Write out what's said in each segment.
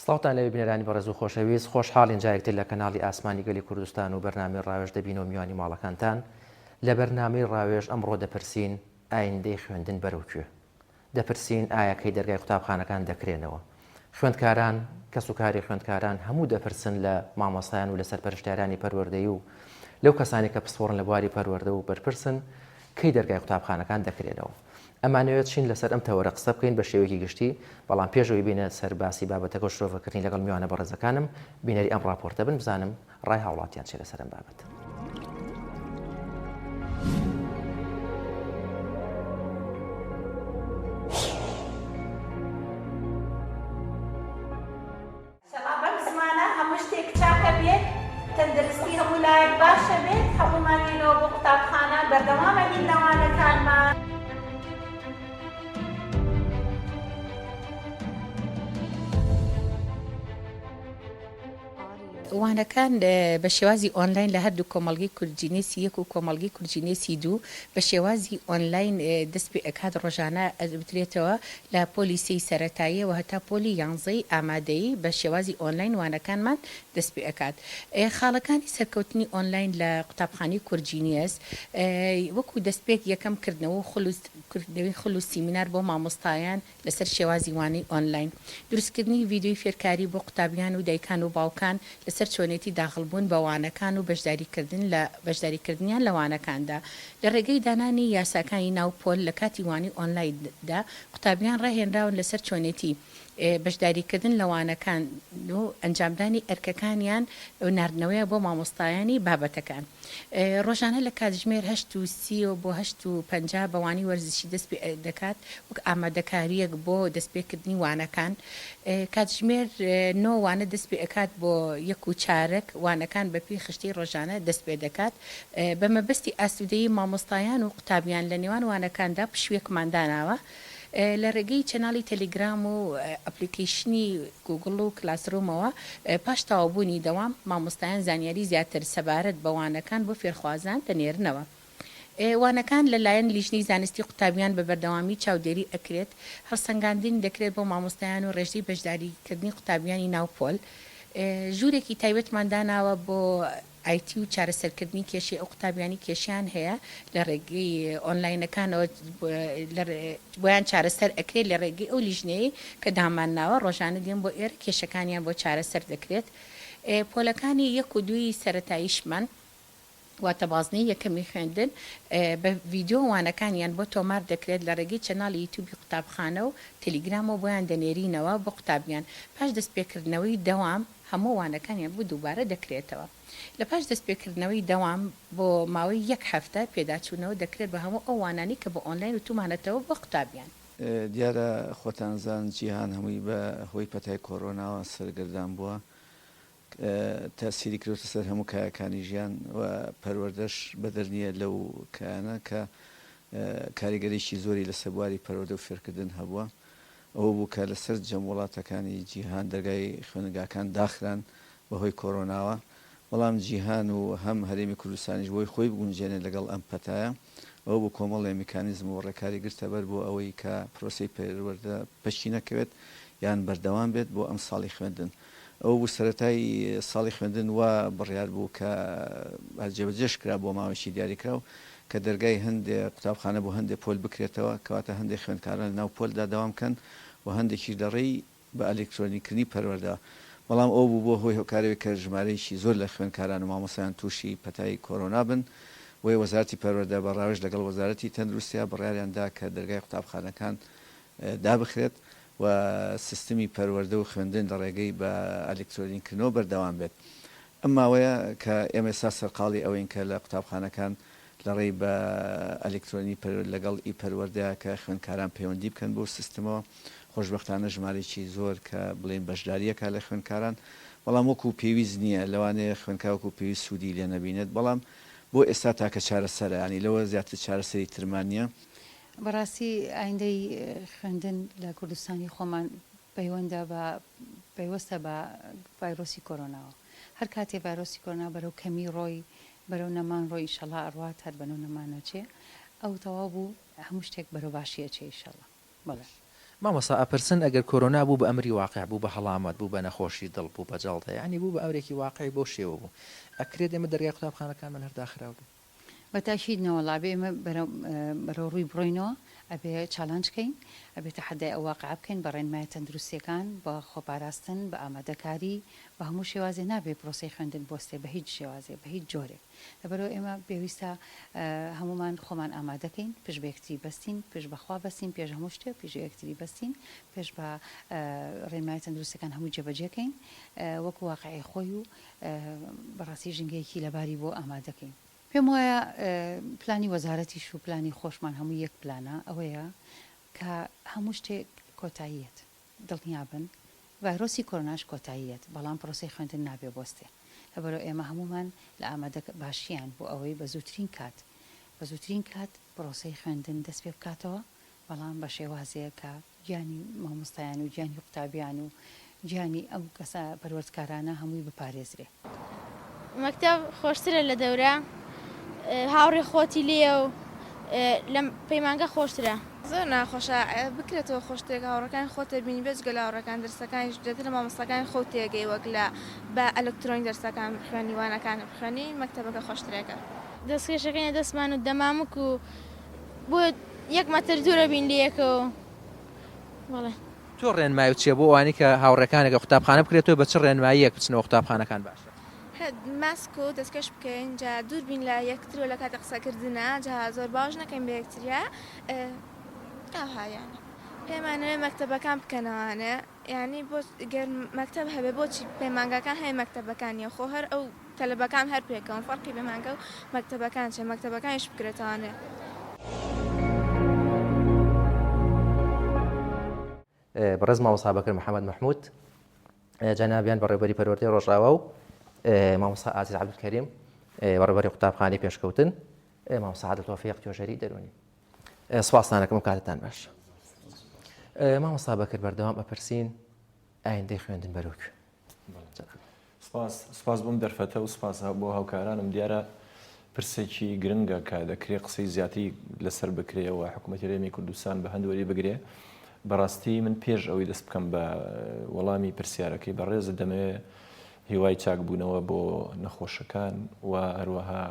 سڵاوتان لەوێ بینەرانی بەڕێز و خۆشەویست خۆشحاڵین جارێکتر لە کەناڵی ئاسمانی گەلی کوردستان و بەرنامەی ڕاوێژ دەبین و میوانی ماڵەکانتان لە بەرنامەی ڕاوێژ ئەمڕۆ دەپرسین ئایندەی خوێندن بەرەوکوێ دەپرسین ئایا کەی دەرگای قوتابخانەکان دەکرێنەوە خوێندکاران کەس و کاری خوێندکاران هەموو دەپرسن لە مامۆستایان و لە سەرپەرشتیارانی پەروەردەی و لەو کەسانی کە پسپۆڕن لە بواری پەروەردە و بەرپرسن کەی دەرگای قوتابخانەکان دەکرێنەوە ئەمانەوێت چین لەسەر ئەم تەوەرە قسە بکەین بە شێوەیەکی گشتی بەڵام پێشەوەی بینە سەر باسی بابەتەکە و شرۆڤەکردنی لەگەڵ میوانە بەڕێزەکانم بینەری ئەم ڕاپۆرتە بن بزانم ڕای هاوڵاتیان چێ لەسەر ئەم بابەت. شەڵا زمانە هەموو شتێک چاکە بێت تەندروستی هەموو لایەک باشە بێت هەموومانێنەوە بۆ قوتابخانە بەردەوامە بین لەوانەکانمان. وانەکان بە شێوازی ئۆنلاین لە هەردوو کۆمەڵگەی کورجینێسی یەک و کۆمەڵگەی کورجینێسی دوو بە شێوازی ئۆنلاین دەست پێ ئەکات ڕۆژانە بترێتەوە لە پۆلیسی سەرەتاییەوە هەتا پۆلی یانزەی ئامادەیی بە شێوازی ئۆنلاین وانەکانمان دەست پێ ئەکات. خاڵەکانی سەرکەوتنی ئۆنلاین لە قوتابخانەی کورجینیەس وەکو دەستپێک یەکەم کردنەوە کردنەوەی خلو سیمینار بۆ مامۆستایان لەسەر شێوازی وانەی ئۆنلاین دروستکردنی ڤیدیۆی فێرکاری بۆ قوتابیان و دایکان و باوکان لەسەر چۆنێتی داخڵبوون بە وانەکان و بەشداریکردنیان لە وانەکاندا لە ڕێگەی دانانی یاساکانی ناوپۆل لە کاتی وانی ئۆنلایندا قوتابیان ڕاهێنراون لەسەر چۆنێتی بەشداریکردن لە وانەکان و ئەنجامدانی ئەرکەکانیان و ناردنەوەیە بۆ مامۆستایانی بابەتەکان. ڕۆژانە لە کاتژمێر 8:30 بۆ 8:50 بەوانی وەرزشی دەست پێ دەکات وەک ئامادەکاریەک بۆ دەستپێکردنی وانەکان. کاتژمێر 9 وانە دەست پێ ئەکات بۆ 1:04 وانەکان بەپی خشتی ڕۆژانە دەست پێ دەکات بە مەبەستی ئاسوودەیی مامۆستایان و قوتابیان لە نێوان وانەکاندا پشوێکمانداناوە. لە ڕێگەی چەناڵی تەلیگرام و ئەپلیکیشنی گوگڵ و کلاسڕوومەوە پاش تاوابوونی دەوام مامۆستایان زانیاری زیاتر سەبارەت بەوانەکان بۆ فێرخوازان دەنێرنەوە. وانەکان لەلایەن لیژنەی زانستی قوتابیان بە بەردەوامی چاودێری ئەکرێت هەڵسەنگاندن دەکرێت بۆ مامۆستایان و ڕێژەی بەشداریکردنی قوتابیانی ناوپۆل. ژوورێکی تایبەتمانداناوە بۆ ئایتی و چارەسەرکردنی کێشی ئەو قوتابیانی کێشیان هەیە لە ڕێگەی ئۆنلاینەکانەوە بۆیان چارەسەر ئەکرێت لە ڕێگەی ئەو لیژنەیە کە دامانناوە ڕۆژانە دێن بۆ ئێرە کێشەکانیان بۆ چارەسەر دەکرێت. پۆلەکانی 1 و 2 سەرەتاییشمان واتە بازنەی یەکەمی خوێندن بە ڤیدیۆ وانەکانیان بۆ تۆمار دەکرێت لە ڕێگەی چەناڵی یوتیوبی قوتابخانە و تەلیگرامەوە بۆیان دەنێرینەوە بۆ قوتابیان پاش دەستپێکردنەوەی دەوام هەموو وانەکانیان بۆ دووبارە دەکرێتەوە. لە پاش دەستپێکردنەوەی دەوام بۆ ماوەی 1 هەفتە پێداچوونەوە دەکرێت بە هەموو ئەو وانانی کە بە ئۆنلاین و تومانێتەوە بۆ قوتابیان. دیارە خۆتانزان جیهان هەمووی بە هۆی پەتای کۆرۆناوە سەرگردان بووە تاسیری کردوتە سەر هەموو کایەکانی ژیان و پەروەردەش بەدەرنیە لەو کایانە کە کاریگەریشی زۆری لە سەبواری پەروەردە و فێرکردن هەبووە ئەوە بوو کە لەسەر جەم وڵاتەکانی جیهان دەرگای خوێنگاکان داخران بەهۆی کۆرۆناوە بەڵام جیهان و هەم هەرێمی کوردستانیش بۆی خۆی بگونجێنێت لەگەڵ ئەم پەتایە ئەوە بوو کۆمەڵی میکانیزم و ڕێکاری گرتە بەر بۆ ئەوەی کە پرۆسی پەروەردە پەشی نەکەوێت یان بەردەوام بێت بۆ ئەم ساڵی خوێندن. ئەو بوو سەرەتایی ساڵی خوێندن وە بڕیار بوو کە جێبەجێش کرا بۆ ماوەشی دیاریکراو کە دەرگای هەندێک قوتابخانە بۆ هەندێک پۆل بکرێتەوە کەواتە هەندێک خوێندکاران ناو پۆلدا داوامکەن و هەندێکی دەڕێی بە ئەلکترۆنیکردنی پەروەردە بەڵام ئەو بوو بۆ هۆی هۆکارەوەی کە ژمارەیەکی زۆر لە خوێندکاران و مامۆسایان تووشی پەتای کۆرۆنا بن وی وەزارەتی پەروەردە بە ڕاوێژ لەگەڵ وەزارەتی تەندروستیا بڕیاریاندا کە دەرگای قوتابخانەکان دابخرێت و سیستمی پەروەردە و خوێندن لە ڕێگەی بە ئەلکترۆنیکردنەوە بەردەوام بێت. ئەم ماوەیە کە ئێمە ئێستا سەرقاڵی ئەوەین کە لە قوتابخانەکان لە ڕێی بە ئەلکترۆنی لەگەڵ ئی پەروەردەیە کە خوێندکاران پەیوەندی بکەن بۆ سیستمەوە خۆشبەختانە ژمارەیەکی زۆر کە بڵێن بەشداریەکە لە خوێندکاران بەڵام وەکو پێویست نییە لەوانەیە خوێندکاوەکو پێویست سوودی لێ نەبینێت بەڵام بۆ ئێستا تاکە چارەسەرە ینی لەوە زیاتر چارەسەری ترمانە. بەڕاستی ئایندەی خوێندن لە کوردستانی خۆمان پەیوەستە بە ڤایرۆسی کۆرۆناوە هەر کاتێ ڤایرۆسی کۆرۆنا بەرەو کەمی ڕۆی بەرەو نەمان ڕۆی ئینشەڵا ئەڕوات هەر بەنەو نەمانەچێ ئەو تەواو بوو هەموو شتێک بەرەو باشیە چێ ئینشەڵا. بەڵێ مامۆستا ئەپرسن ئەگەر کۆرۆنا بوو بە ئەمری واقع بوو بە هەڵامەت بوو بە نەخۆشی دڵ بوو بە جەڵتە ینی بوو بە ئەورێکی واقعی بۆ شێوە بوو ئەکرێت ئێمە دەرگای قوتابخانەکانمان هەرداخراو بوو بەتاشیدنەوە ڵابێ ئمە بەرەو ڕووی بڕۆینەوە ئەبێ چالانجکەین ئەبێ تەحەدای ئەو واقع بکەین بە ڕێنمای تەندروستیەکان بە خۆپاراستن بە ئامادەکاری بە هەموو شێوازێ نابێ پرۆسەی خوێندن بۆستێ بە هیچ شێوازێ بە هیچ جۆرێک لەبەرەوە ئێمە پێویستە هەمومان خۆمان ئامادەکەین پێش بە یەکتری بەستین پێش بەخوا بەستین پێش هەموو شتێ پێش یەکتری بەستین پێش بە ڕێنمای تەندروستەکان هەموو جێبەجێکەین وەکو واقعی خۆی و بەڕاستی ژنگەیەکی لەباری بۆ ئامادەکەین پێم وایە پلانی وەزارەتیش و پلانی خۆشمان هەموو یەک پلانە ئەوەیە کە هەموو شتێک کۆتاییەت دڵنیابن ڤایرۆسی کۆرۆناش کۆتاییەت بەڵام پرۆسەی خوێندن نابێ بۆستێ لەبەرەوە ئێمە هەمومان لە ئامادە باشییان بۆ ئەوەی بە زووترین کات پرۆسەی خوێندن دەست پێ بکاتەوە بەڵام بە شێوازەیە کە گیانی مامۆستایان و گیانی قوتابیان و گیانی ئەم کەسە پەروەردکارانە هەمووی بپارێزرێ مەکتەب خۆشترە لە دەورە هاوڕێ خۆتی لێە و لە پەیمانگە خۆشترە زۆر ناخۆشە بکرێتەوە خۆشتێک هاوڕەکان خۆتە بینی بێجگە لە هاوڕەکان دەرسەکانی دێتە لە مامۆستاکان خۆ تێگەی وەک لە بە ئەلکترۆنی دەرسەکان خوێنیوانەکان بخوێنی مەکتەبەکە خۆشترێکە دەستکێشەکەینە دەستمان و دەمامک و بۆ یەک مەتر دوورە بین لەکەوە بەڵێ تۆ ڕێنمای چیە بۆ ئەوانی کە هاوڕەکانێکە قوتابخانە بکرێتەوە بە چ ڕێنماییەک بچنەوە قوتابخانەکان باشە ماسک و دەستکەش بکەین جا دوور بین لە یەکترۆ لە کاتە قسەکردنە جا زۆر باش نەکەین بە یەکتریا ئاهایانە پێمانەوێ مەکتەبەکان بکەنەوانە یعنی بۆ گەر مەکتەب هەبێ بۆچی پەیمانگەکان هەیە مەکتەبەکانیە خۆ هەر ئەو تەلەبەکان هەر پێکەون فەرقی پەیمانگە و مەکتەبەکان چێ مەکتەبەکانیش بکرێتەوانێ بەڕێز مامۆستا بەکر محەممەد محمود جەنابیان بەڕێوەبەری پەروەردەی ڕۆژاوا و مامۆستا ئازیز عەبدولکەریم بەڕێوەبەری قوتابخانەی پێشکەوتن مامۆستا عەبدولتەوفیق توێژەری دەرونی سوپاسدانەکەم کاتتان باش مامۆستا بەکر بەردەوام ئەپرسین ئایندەی خوێندن بەرەوکو سپاس بۆم دەرفەتە و سپاس بۆ هاوکارانم دیارە پرسێکی گرنگە کە دەکرێت قسەی زیاتی لەسەر بکرێەوە حکوومەتی هەرێمی کوردستان بە هەندوەری بگرێ بەڕاستی من پێش ئەوەی دەست بکەم بە وەڵامی پرسیارەکەی بەڕێزە دەمەوێت هیوای چاکبوونەوە بۆ نەخۆشەکان و هەروەها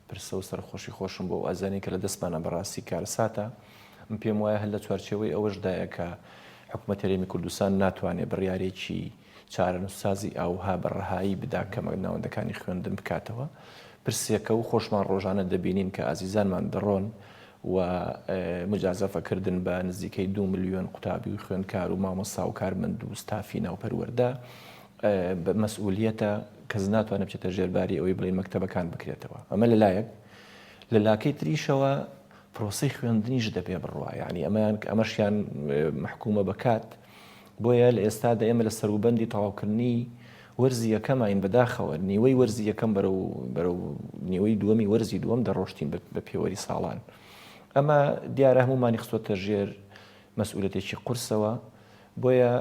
پرسە و سەرخۆشی خۆشم بۆ ئازانی کە لە دەستمانە بەڕاستی کارەساتە من پێم وایە هەر لە چوارچێوەی ئەوەشدایە کە حکوومەتی هەرێمی کوردستان ناتوانێت بڕیارێکی چارەنووسسازی ئاوها بەڕەهایی بدا کە ناوەندەکانی خوێندن بکاتەوە پرسێکە و خۆشمان ڕۆژانە دەبینین کە ئازیزانمان دەڕۆن و مجازەفەکردن بە نزیکەی 2 ملیۆن قوتابی و خوێندکار و مامۆستا و کارمەند و ستافی ناوپەروەردە مەسئولیەتە کەس ناتوانێت بچێتە ژێرباری ئەوەی بڵێن مەکتەبەکان بکرێتەوە ئەمە لەلایەک لە لاکەی تریشەوە پرۆسەی خوێندنیش دەبێ بڕوە یعنی ئەمەشیان محکومە بەکات بۆیە لە ئێستادا ئێمە لە سەروبەندی تەواوکردنی وەرزی یەکەمین بەداخەوە نیوەی وەرزی یەکەم بەرەو نیوەی دووەمی وەرزی دووەم دەڕۆشتین بە پێوەری ساڵان ئەمە دیارە هەمومانی خستوەتە ژێر مەسئولەتێکی قورسەوە بۆیە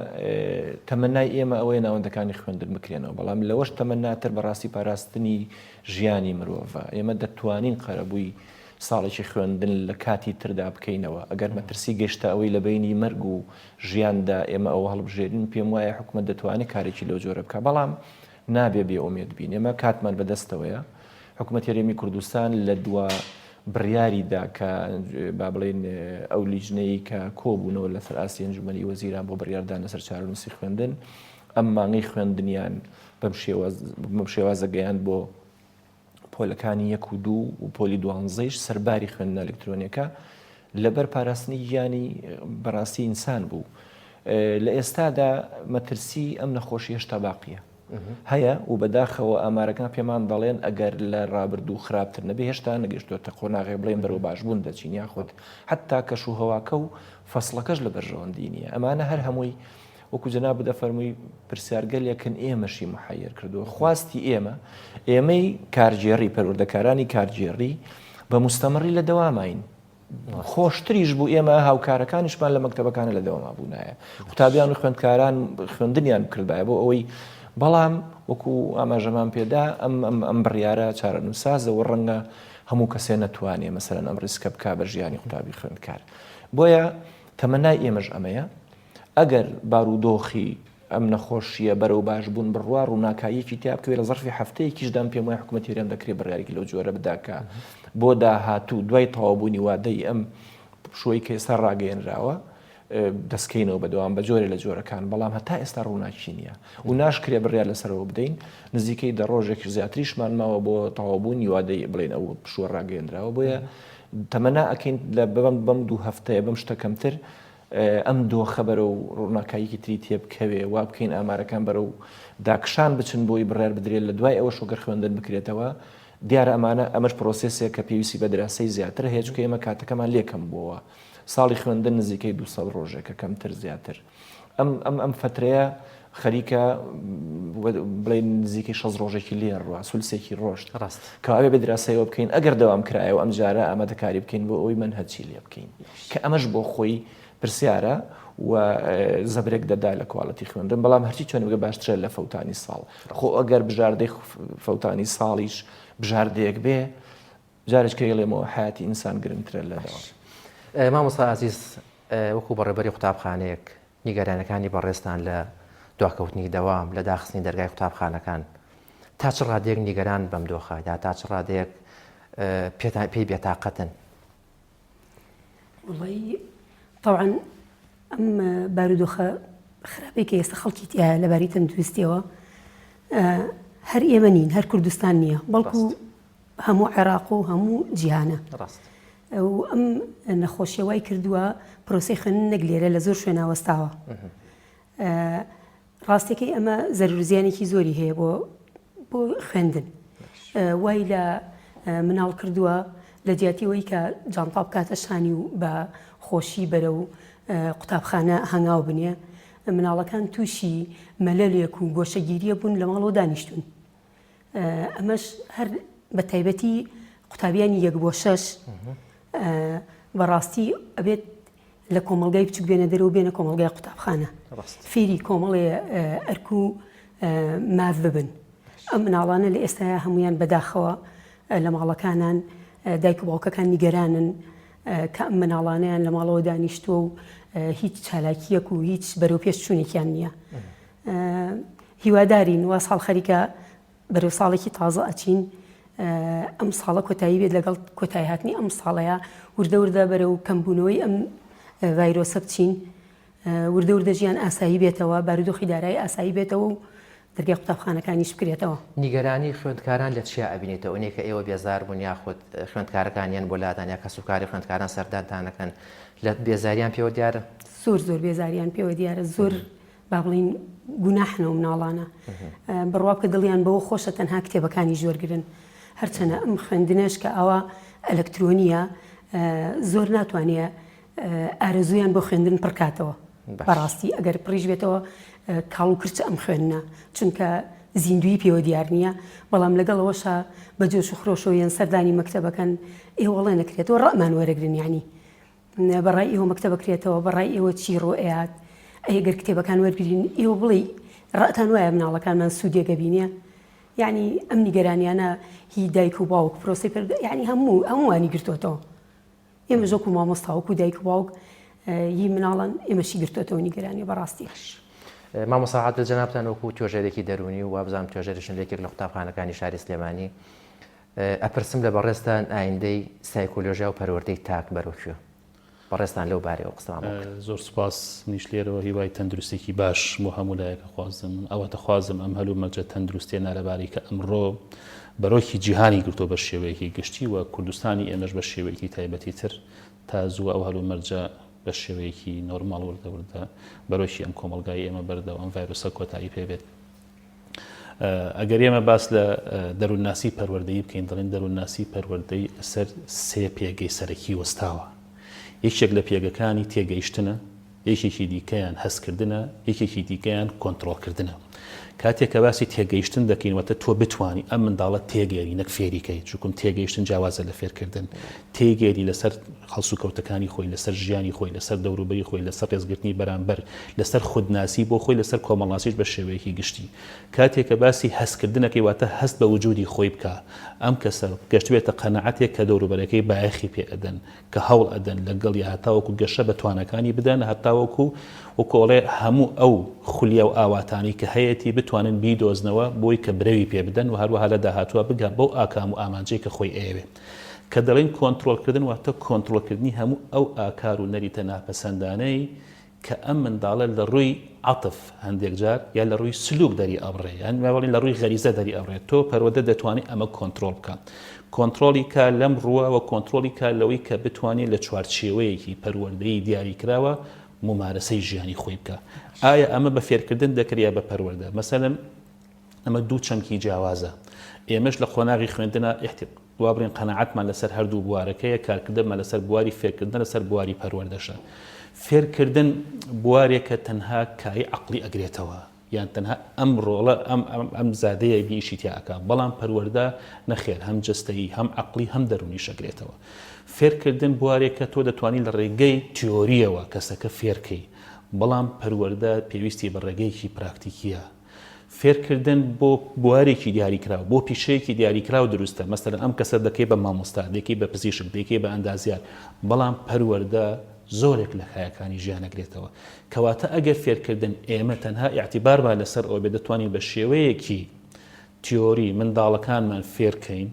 تەمەنای ئێمە ئەوەیە ناوەندەکانی خوێندن بکرێنەوە بەڵام لەوەش تەمەناتر بەڕاستی پاراستنی ژیانی مرۆڤە ئێمە دەتوانین قەرەبووی ساڵێکی خوێندن لە کاتی تردا بکەینەوە ئەگەر مەترسی گەشتە ئەوەی لە بینی مەرگ و ژیاندا ئێمە ئەوە هەڵبژێرین پێم وایە حکوومەت دەتوانێت کارێکی لەو جۆرە بکە بەڵام نابێ بێ ئومێد بین ئێمە کاتمان بەدەستەوەیە حکوومەتی هەرێمی کوردستان لە دووە بڕیاریدا کە با بڵێن ئەو لیژنەی کە کۆبوونەوە لەسەر ئاسی ئەنجومەنی وەزیران بۆ بڕیاردان لەسەر چارەنووسی خوێندن ئەم مانگەی خوێندنیان بەم شێوازە گەیاند بۆ پۆلەکانی 1 و 2 و پۆلی 12ش سەرباری خوێندن ئەلکترۆنیەکە لەبەر پاراستنی گیانی بەڕاستی ئینسان بوو لە ئێستادا مەترسی ئەم نەخۆشی هێشتا باقیە هەیە و بەداخەوە ئامارەکان پێمان دەڵێن ئەگەر لە ڕابردوو خراپتر نەبێ هێشتا نەگەشتوێتە قۆناغی بڵێن بەرەو باشبوون دەچین یاخود حتا کەش و هەواکە و فەسڵەکەش لە بەرژەوەندی نییە ئەمانە هەر هەمووی وەکو جەناب دەفەرمووی پرسیارگەلێکن ئێمەشی محەیر کردووە خواستی ئێمەی کارگێڕی پەروەردەکارانی کارگێڕی بە مستەمڕی لە دەوامین خۆشتریش بوو ئێمە هاوکارەکانیشمان لە مەکتەبەکانە لە دەوما بوونایە قوتابیان و خوێندکاران خوێندنیان کردایە بۆ ئەوەی بەڵام وەکو ئاماژەمان پێدا ئەم بڕیارە چارەنووسسازەوە ڕەنگە هەموو کەسێ نەتوانێ مەسەرەن ئەم ڕیسکە بک بە ژیانی قوتابی خوێندکار بۆیە تەمەنای ئێمەش ئەمەیە ئەگەر بارودۆخی ئەم نەخۆشیە بەرەو باش بوون بڕوا ڕووناکاییەکی تیا بکەوێت لە زەرفی هەفتەیەکیشدام پێم وایە حکوومەتی هێران دەکرێت بڕیارێکی لەو جۆرە بداکە بۆ داهاتوو دوای تەواوبوونی وادەی ئەم شوۆی کە ئێستا ڕاگەیەنراوە دەستکەینەوە بەدەوام بە جۆرە لە جۆرەکان بەڵام هەتا ئێستا ڕووناکی نییە و ناشکرێ بڕیار لەسەرەوە بدەین نزیکەی دە ڕۆژێک زیاتریشمان ماوە بۆ تەواوبوونی وادەی بڵێن ئەو شووە ڕاگەیەنراوە بۆیە تەمەنا ئەکەین لە بەم 2 هەفتەیە بەم شتەکەمتر ئەم دۆخە بەرە و ڕووناکاییکی تری تێ بکەوێ وا بکەین ئامارەکان بەرە و داکشان بچن بۆی بڕیار بدرێت لە دوای ئەوە شۆگەر خوێندن بکرێتەوە دیارە ئەمانە ئەمەش پرۆسسێک کە پێویستی بە دراسی زیاتر هێچکە ئێمە کاتەکەمان لێکم بووە ساڵی خوێندن نزیکەی 200 ڕۆژێکە کەمتر زیاتر ئەم فترەیە خەریکە بڵێن نزیکەی 6 ڕۆژێکی لێڕوە سولسێکی ڕۆژ ڕاست کەوابێ بە دراسایەوە بکەین ئەگەر دەوام کرایەوە ئەم جارە ئامادەکاری بکەین بۆ ئەوی من هەچی لێ بکەین کە ئەمەش بۆ خۆی پرسیارە و زەبرێک دەدا لە کواڵەتی خوێندن بەڵام هەرچی چۆن بگە باشترە لە فەوتانی ساڵ خۆ ئەگەر بژاردەی فەوتانی ساڵیش بژاردەیەک بێ جارێککە لێمەوە حیاتی ئینسان گرنگترە لەدەوە مامۆستا عزیز وەکو بەڕێبەری قوتابخانەیەک نیگەرانەکانی بەڕێستان لە دواکەوتنی دەوام لە داخستنی دەرگای قوتابخانەکان تا چ ڕادێک نیگەران بەم دۆخەدا تا چ ڕادێک پێی بێتاقەتن وڵی طبعا ئەم بارودۆخە خراپێکی ئێستا خەڵکی تایە لەباری تەندروستیەوە هەر ئێمە نین هەر کوردستان نییە بەڵکو هەموو عێراق و هەموو جیهانە و ئەم نەخۆشیەوەی کردووە پرۆسی خوێندن نەک لێرە لە زۆر شوێناوەستاوە ڕاستێکی ئەمە زەرورزیانێکی زۆری هەیە بۆ خوێندن وای لە مناڵ کردووە لە جیاتیەوەی کە جانتا بکاتە شانی و بە خۆشی بەرە و قوتابخانە هەنگاو بنێ مناڵەکان تووشی مەلەلێک و گۆشەگیریە بوون لە ماڵەوە دانیشتون ئەمەش هەر بە تایبەتی قوتابیانی 1 بۆ 6 بەڕاستی ئەبێت لە کۆمەلگای بچوک بێنە دەرەوە بێنە کۆمەلگای قوتابخانە فێری کۆمەڵێ ئەرک و ماف ببن ئەم مناڵانە لە ئێستایا هەمویان بەداخەوە لە ماڵەکانان دایک و باوکەکان نیگەرانن کە ئەم مناڵانیان لە ماڵەوە دانیشتووە و هیچ چالاکیەک و هیچ بەرەو پێش چوونێکیان نییە هیوادارین وا ساڵ خەریکە بەرەو ساڵێکی تازە ئەچین ئەم ساڵە کۆتایی بێت لەگەڵ کۆتایی هاتنی ئەم ساڵەیە وردە وردە بەرەو کەمبوونەوەی ئەم ڤایرۆسە بچین وردە وردە ژیان ئاسایی بێتەوە بارودۆخی دارایی ئاسایی بێتەوە و دەرگای قوتابخانەکانیش بکرێتەوە نیگەرانی خوێندکاران لە چیا ئەبینێتەوە ئەوەیە کە ئێوە بێزار بوون یاخود خوێندکارەکانیان بۆ لادانیا کە سوکاری خوێندکاران سەردانتانەکەن لە بێزاریان پێوە دیارە زۆر بێزاریان پێوە دیارە زۆر با بڵین گوناحنەوە مناڵانە بڕوا بکە دڵیان بەوە خۆشە تەنها کتێبەکانی ژۆرگرن هەرچەنە ئەم خوێندنەش کە ئەوە ئەلەکترۆنیە زۆر ناتوانێ ئارەزویان بۆ خوێندن پڕکاتەوە بەڕاستی ئەگەر پڕیش بێتەوە کاڵ و کرچە ئەم خوێندنە چونکە زیندوی پێوە دیار نییە بەڵام لەگەڵەوەشە بە جۆش و خرۆشەوەیان سەردانی مەکتەبەکەن ئێوەڵێ نەکرێتەوە ڕەمان وەرەگرن ینی بەڕای ئێوە مەکتەبە بکرێتەوە بەڕای ئێوە چی ڕۆئات ئەگەر کتێبەکان وەرگین ئێوە بڵێ ڕەتان وایە مناڵەکانمان سوودێگە بینێ یعنی ئەم نیگەرانیانە هی دایک و باوک پرۆسی ینی هەمووانی گرتوتەوە ئێمە ژۆک و مامۆستاوەک و دایک و باوک هی مناڵان ئێمەشی گرتوتەوە نیگەرانی بەڕاستی مامۆستا عادل جەنابتان وەکو توێژەرێکی دەرونی و وابزانام توێژەرشن لێکێک لە قوتابخانەکانی شاری سلێمانی ئەپرسم لە بەڕێستان ئایندەی سایکۆلۆژیا و پەروەردەی تاک بەرەوکوێ بەڕێستان لەو بارەوە قسەمان زۆر سوپاس نیش لێرەوە هیوای تەندروستێکی باش بۆ هەموو لایەکە خوازم ئەوە دەخوازم ئەم هەلوو مەرجە تەندروستێ نارەباری کە ئەمڕۆ بەرۆکی جیهانی گرتۆ بە شێوەیەکی گشتی و کوردستانی ئێمەش بە شێوەیەکی تایبەتی تر تا زوو ئەو هەلوو مەرجە بە شێوەیەکی نۆرماڵ وردەوردە بەرۆکی ئەم کۆمەلگای ئێمە بەردەوە ئەم ڤایرۆسە کۆتایی پێبێت ئەگەر ئێمە باس لە دەروونناسی پەروەردەیی بکەین دەڵێن دەروونناسی پەروەردەی سەر 3 پێگەی سەرەکی وەستاوە یەکێک لە پێگەکانی تێگەیشتنە یەکێکی دیکەیان هەستکردنە یەکێکی دیکەیان کۆنتڕۆڵکردنە کاتێک کە باسی تێگەیشتن دەکەینوەتە تۆ بتانی ئەم منداڵە تێگەری نەک فێریکەی چونکم تێگەیشتن جیاوازە لە فێرکردن تێگەری لەسەر خەڵسو کەوتەکانی خۆی لەسەر ژیانی خۆی لەسەر دەوروبەری خۆی لەسەر ڕێزگرتنی بەرامبەر لەسەر خودناسی بۆ خۆی لەسەر کۆمەڵناسیش بە شێوەیەکی گشتی کاتێک کە باسی هەستکردنەکەی واتە هەست بە وجودی خۆی بکە ئەم کەسە گەشتوێتە قەنەعەتێک کە دەوروبەرەکەی بایەخی پێ ئەدەن کە هەوڵ ئەدەن لەگەڵی هەتاوەکو گەشە بە توانەکانی بدەن هەتاوەکو وەکۆڵێ هەموو ئەو خولیا و ئاواتانی کە هەیەی بتوانن بیدۆزنەوە بۆی کە برەوی پێ بدەن و هەروەها لە داهاتوە بگە بەو ئاکام و ئامانجەی کە خۆی ئێوێ کە دەڵێن کۆنتترۆلکردن واتە کۆنتترۆلکردنی هەموو ئەو ئاکار و نەریتە ناپەسەندانەی کە ئەم منداڵە لە ڕووی عەتف هەندێک جار یا لە ڕووی سلوک دەری ئەبڕێ یان ماوەڵین لە ڕووی غەریزە دەری ئەبڕێت تۆ پەروەردە دەتوانێت ئەمە کۆنتترۆل بکە کۆنتترۆلی کا لەم ڕووە و کۆنتترۆلی کا لەوەی کە بتوانێت لە چوارچێوەیەکی پەروەردەی دیاریکراوە ممارەسەی ژیانی خۆی بکە ئایا ئەمە بە فێرکردن دەکریا بە پەروەردە مەسەلەن ئەمە دوو چەمکی جیاوازە ئێمەش لە خۆناغی خوێندنە وابڕین قەنەعەتمان لەسەر هەردوو بوارەکەیە کارکردنمان لەسەر بواری فێرکردن لەسەر بواری پەروەردەشە فێرکردن بوارێکە تەنها کاری عەقلی ئەگرێتەوە یان تەنها ئەم ڕۆڵە ئەم زادەیە بیشی تیاکە بەڵام پەروەردە نەخێر هەم جستەیی هەم عەقلی هەم دەرونی شەگرێتەوە فێرکردن بوارێکە تۆ دەتوانین لە ڕێگەی تیۆریەوە کەسەکە فێرکەی بەڵام پەروەردە پێویستی بە ڕێگەیەکی پراکتیکیە فێرکردن بۆ بوارێکی دیاریکراوە بۆ پیشەیەکی دیاریکراوە دروستە مەسەلەن ئەم کەسە دەکەی بە مامۆستا دەکەی بە پزیشک دەکەی بە ئەندازیار بەڵام پەروەردە زۆرێک لە خایەکانی ژیانەگرێتەوە کەواتە ئەگەر فێرکردن ئێمە تەنها ئیعتیبارمان لەسەر ئەوە بێ دەتوانین بە شێوەیەکی تیۆری منداڵەکانمان فێرکەین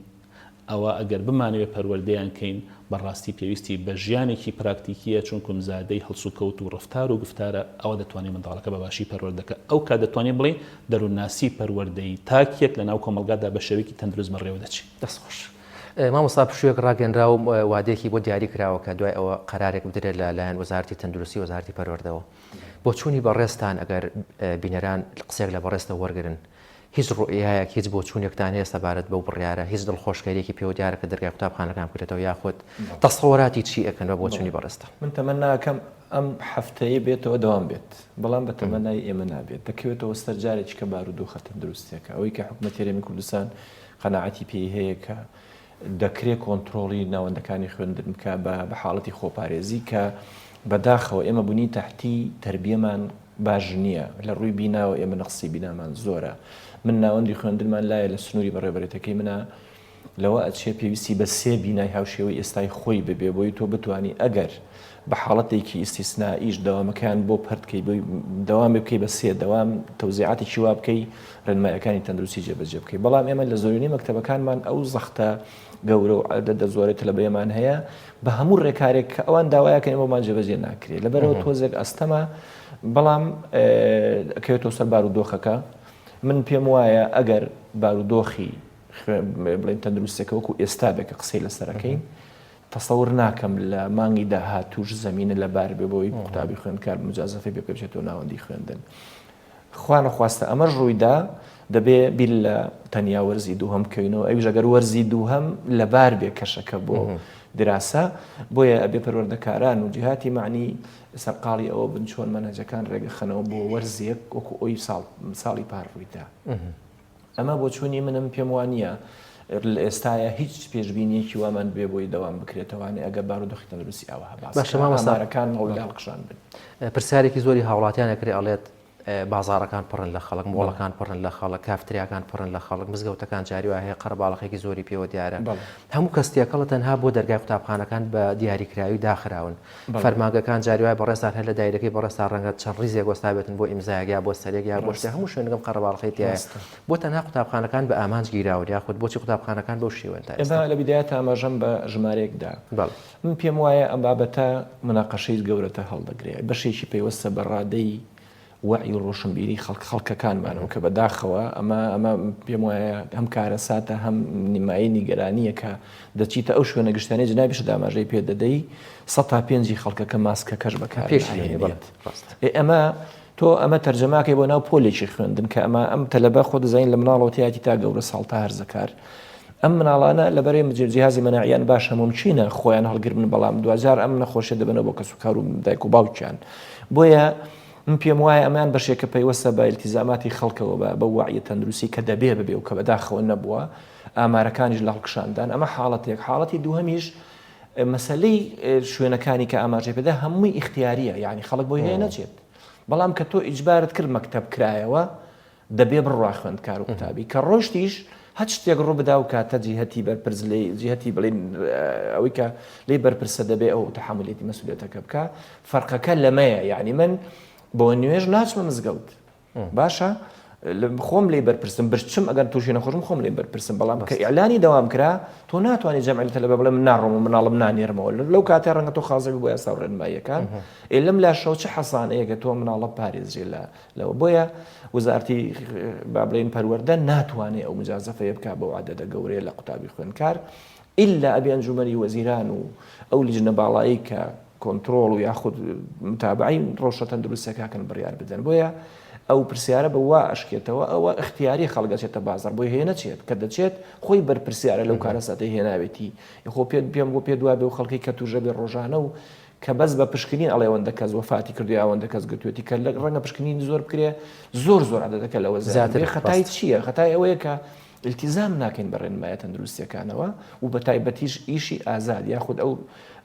ئەوە ئەگەر بمانوێت پەروەردەیان کەین بەڕاستی پێویستی بە ژیانێکی پراکتیکیە چونکم زادەی هەڵسوکەوت و ڕفتار و گفتارە ئەوە دەتوانێت منداڵەکە بە باشی پەروەردەکە ئەو کا دەتوانێت بڵێ دەروونناسی پەروەردەی تاکیەک لە ناو کۆمەلگادا بە شێوەیەکی تەندروست بەڕێوە دەچێت دەستخۆش مامۆستا پشوویەک ڕاگەنرا و وادەیەکی بۆ دیاری کراوە کە دوای ئەوە قەرارێک بدرێت لەلایەن وەزارەتی تەندروستی وەزارەتی پەروەردەوە بۆ چوونی بەڕێستان ئەگەر بینەران قسێک لە بەڕێستە وەرگرن هیچ ڕوئیایەک هیچ بۆ چوونێکتان هەیە سەبارەت بەو بڕیارە هیچ دڵخۆشکاریەکی پێوە دیارە کە دەرگای قوتابخانەکان بکرێتەوە یاخود تەسەووراتی چی ئەکەن بۆ چوونی بەڕێستە من تەمەناکەم ئەم هەفتەیە بێتەوە دەوام بێت بەڵام بە تەمەنای ئێمە نابێت دەکەوێتەوە سەرجارێکی کە بارودۆخە تەندروستیەکە ئەوەی کە حکوومەتی هەرێمی کوردستان قەناعەتی پێی هەیە کە دەکرێت کۆنتترۆلی ناوەندەکانی خوێندن بکە بە حاڵەتی خۆپارێزی کە بەداخەوە ئێمە بوونی تەحتی تربیەمان باش نییە لە ڕووی بیناوە ئێمە نەقسی بینامان زۆرە من ناوەندی خوێندنمان لایە لە سنووری بەڕێبەرێتەکەی منە لەوە ئەچێ پێویستی بە سێ بینای هاوشێوەی ئێستای خۆی ببێ بۆی تۆ بتانی ئەگەر بە حاڵەتێکی ئیسیسنائیش دەوامەکان بۆ پەردکەی دەوام بکەی بە سێ دەوام تەوزیعاتێکی وا بکەی ڕێنمایەکانی تەندروستی جێبەجێ بکەی بەڵام ئێمە لە زۆرینەی مەکتەبەکانمان ئەو زەختە گەورە و عەدەدە زۆرێت لە بەیەمان هەیە بە هەموو ڕێکارێک کە ئەوان داوایەکەن ئێمەمان جێبەجێ ناکرێت لەبەرەوە تۆزێک ئەستەمە بەڵام کەوێتەوە سەر بارودۆخەکە من پێم وایە ئەگەر بارودۆخی بڵێن تەندروستێکە وەکو ئێستا بێکە قسەی لەسەرەکەین تەسەور ناکەم لە مانگی داهاتووش زەمینە لەبار بێ بۆی قوتابی خوێندکار مجازەفەی پێ بچێتەوە ناوەندی خوێندن خوا نەخواستە ئەمەش ڕوویدا دەبێ بیل لە تەنیا وەرزی دووهەم بکەینەوە ئەویش ئەگەر وەرزی دووهەم لەبار بێ کەشەکە بۆ دراسە بۆیە ئەبێ پەروەردەکاران و جیهاتی معنی سەرقاڵی ئەوە بن چۆن مەنهەجەکان ڕێگەخەنەوە بۆ وەرزێک وەکو ئەوی ساڵی پار ڕوویدا ئەمە بۆ چوونی منم پێم وانە لە ئێستاە هیچ پێشبینیەکی وامان بێ بۆی دەوام بکرێتەوەوانێ ئەگە بارودۆخی تەندروستی ئەوە باشەمەسارەکان هەوڵدان قشان بن پرسیارێکی زۆری هاوڵاتیان ئەکرێ ئەڵێت بازارەکان پڕن لە خەڵک مۆڵەکان پڕن لە خەڵک کافتریاکان پڕن لە خەڵک مزگەوتەکان جاری وایە قەرباڵەخێکی زۆری پێوە دیارە هەموو کەستێکەڵە تەنها بۆ دەرگای قوتابخانەکان بە دیاریکراوی داخراون فەرمانگەکان جاری وای بەڕێستان هەر لە دایرەکەی بەڕێستا ڕەنگە چەند ڕیزێک وەستابێتن بۆ ئیمزایەک یا بۆ سەرێک یا بۆ شتێک هەموو شوێنەکەم قەرباڵەخەی تایە بۆ تەنها قوتابخانەکان بە ئامانج گیراوە یاخود بۆچی قوتابخانەکان بەو شێوەن تا ئێمە لە بیدایەت ئاماژەم بە ژمارەیەکدا من پێم وایە ئەم بابەتە مناقەشەی گەورەتە هەڵدەگرێت بەشێکی پێوەستە بە ڕادەی وعی و ڕۆشنبیری خەڵکەکانمانەوە کە بەداخەوە ئەمە پێم وایە هەم کارە ساتە هەم نیمایی نیگەرانیە کە دەچیتە ئەو شوێنە گشتانەی جنابیش داماژەی پێ دەدەی 105 خەڵکەکە ماسکەکەش بەکار ئەمە تۆ ئەمە تەرجەماکەی بۆ ناو پۆلێکی خوێندن کە ئەمە ئەم تەلەبە خۆ دەزانین لە مناڵەوەتیاتی تا گەورە ساڵتا هەرزەکار ئەم مناڵانە لەبەرەی جیهازی مەناعیان باشە ممچینە خۆیان هەڵگرن بەڵام دوجار ئەم نەخۆشیە دەبنە بۆ کەسوکار و دایک و باوکیان بۆیە من پێم وایە ئەمان بەشێکە پەیوەستە بە ئیلتیزاماتی خەڵکەوە بە وعیە تەندروستی کە دەبێ ببێ و کە بەداخەوە نەبووە ئامارەکانیش لە هەڵکشاندان ئەمە حاڵەتێک حاڵەتی دووهەمیش مەسلەی شوێنەکانی کە ئاماژێ پێدا هەمووی ئیختیاریە یعنی خەڵک بۆی هەیە نەچێت بەڵام کە تۆ ئیجبارت کرد مەکتەب کرایەوە دەبێ بڕوا خوێندکار و قوتابی کە ڕۆشتیش هەچ شتێک ڕوو بدا و کاتە جیهەتی بەرپرس لێ جیهەتی بڵین ئەوەی کە لێ بەرپرسە دەبێ ئەو تەحملێتی مەسئولیەتەکە بکە فەرقەکە لەمەیە یعنی من بۆ نوێژ ناچمە مزگەوت باشە خۆم لێ بەرپرسم برچم ئەگەر تووشی نەخۆشم خۆم لێ بەرپرسم بەڵام کە ئیعلانی دەوام کرا تۆ ناتوانانی جەمعیتە لە بڵێ من ناڕۆم و مناڵم نانێرمەوە لەو کاتێ ڕەنگە تۆ خازەوی بۆ ئێستا ڕێنماییەکان لەم لاشەوە چه حەسانەیەکە تۆ مناڵە پارێزرێ لەوە بۆیە وزارتی با بڵێن پەروەردە ناتوانێت ئەو مجازەفەیە بکا بەو عادەدە گەورەیە لە قوتابی خوێندکار ئللا ئەبێ ئەنجومەنی وەزیران و ئەو لیژنە باڵایی کە کۆنتڕۆڵ و یاخود متابعین ڕۆژە تەندروستەکەکەن بڕیار بدەن بۆیە ئەو پرسیارە بە وا ئەشکێتەوە ئەوە اختیاری خەڵگەچێتە بازار بۆی هەیە نەچێت کە دەچێت خۆی بەرپرسیارە لەو کارە ساتەی هێناوێتی خۆ پێم بۆ پێ دوای بێ و خەڵکی کە توژە بێ ڕۆژانە و کە بەس بە پشکنین ئەڵێ ئەوەندە کەس وەفاتی کردوی ئەوەندە کەس گرتوێتی کە ڕەنگە پشکنین زۆر بکرێ زۆر عادەتەکە لەوە زیاتر خەتای چییە خەتای ئەوەیە کە التیزام ناکەین بە ڕێنمایە تەندروستیەکانەوە و بە تایبەتیش ئیشی ئازاد یاخود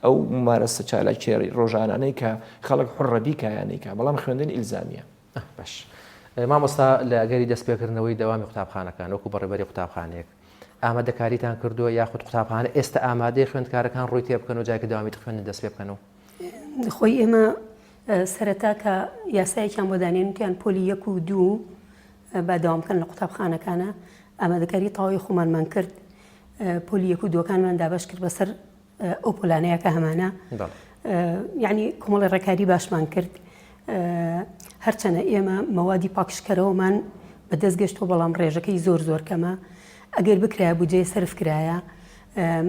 ئەو مارەسە چالاکێری ڕۆژانانەی کە خەڵک حڕەبی کایانەیکە بەڵام خوێندن ئیلزامیە باش مامۆستا لە ئەگەری دەستپێکردنەوەی دەوامی قوتابخانەکان وەکو بەڕێبەری قوتابخانەیەک ئامادەکاریتان کردووە یاخود قوتابخانە ئێستا ئامادەی خوێندکارەکان ڕووی تێ بکەن و جایکە داوامی خوێندن دەست پێ بکەنەوە خۆی ئێمە سەرەتا کە یاسایەکیان بۆ دانێنیان پۆلی 1 و 2 بەداوامکەن لە قوتابخانەکانە ئامادەکاری تەواوی خۆمانمان کرد پۆلی 1 و 2کانمان دابش کرد بەسەر ئەو پۆلانەیە کە هەمانە یعنی کۆمەڵی ڕێکاری باشمان کرد هەرچەنە ئێمە مەوادی پاکشکەرەوەمان بەدەست گەشتەوە بەڵام ڕێژەکەی زۆر کەمە ئەگەر بکرایە بودجێ سەرف کرایە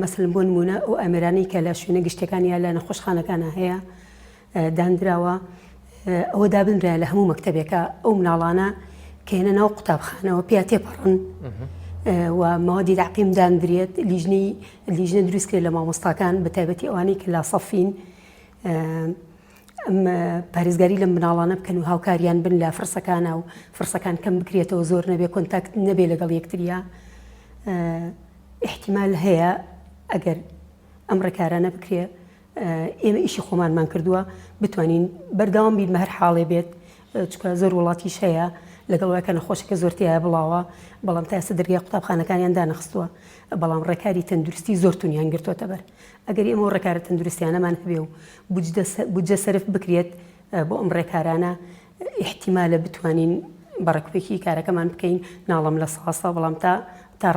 مەسەڵەن بۆ نمونە ئەو ئەمێرانەی کە لە شوێنە گشتەکانی یا لە نەخۆشخانەکانە هەیە دانراوە ئەوە دابنرایە لە هەموو مەکتەبێکە ئەو مناڵانە کە هێنە ناو قوتابخانەوە پیا تێپەڕن و مەوادی تعقیم دانرێت لیژنە دروست کرێت لە مامۆستاکان بە تایبەتی ئەوانەی کە لا سەفین پارێزگاری لەم مناڵانە بکەن و هاوکاریان بن لە فرسەکانە و فرسەکان کەم بکرێتەوە زۆر نەبێ کۆنتاکت نەبێ لەگەڵ یەکتریا احتیمال هەیە ئەگەر ئەم ڕێکارانە بکرێ ئێمە ئیشی خۆمانمان کردووە بتوانین بەردەوام بین بە هەر حاڵێ بێت چکە زۆر وڵاتیش هەیە لەگەڵ وایکە نەخۆشەکە زۆرتیایە بڵاوە بەڵام تا ئێستا دەرگای قوتابخانەکانیان دانەخستووە بەڵام ڕێکاری تەندروستی زۆر تونیان گرتوۆتە بەر ئەگەر ئێمە ڕێکارە تەندروستیانەمان هەبێ و بودجە سەرف بکرێت بۆ ئەم ڕێکارانە احتیمالە بتوانین بەڕێکوپێکی کارەکەمان بکەین ناڵم لە ساسا بەڵام تا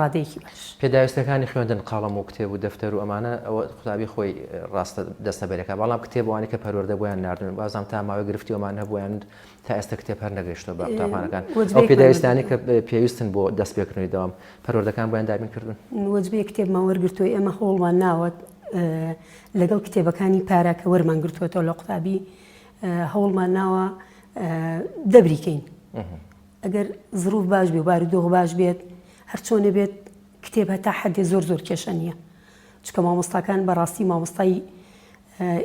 ڕادەیەکی باش پێداویستەکانی خوێندن قاڵم و کتێب و دەفتەر و ئەمانە ئەوە قوتابی خۆی ڕاستە دەستەبەرەکە بەڵام کتێبوانی کە پەروەردە بۆیان ناردن بازام تا ماوەی گرفتیەوەمان هەبوویان تا ئێستا کتێب هەر نەگەیشتەوە بە قوتابخانەکان ئەو پێداویستانی کە پێویستن بۆ دەستپێکردنەوەی دەوام پەروەردەکان بۆیان دابین کردن وەجبەیە کتێبمان وەرگرتووە ئێمە هەوڵمان ناوەت لەگەڵ کتێبەکانی پارەکە وەرمان گرتووەتەوە لە قوتابی هەوڵمان ناوە دەبریکەین ئەگەر زروف باش بێ و بارودۆخ باش بێت هەرچۆنە بێت کتێب هەتا حەدێ زۆر کێشە نییە چکە مامۆستاکان بەڕاستی مامۆستای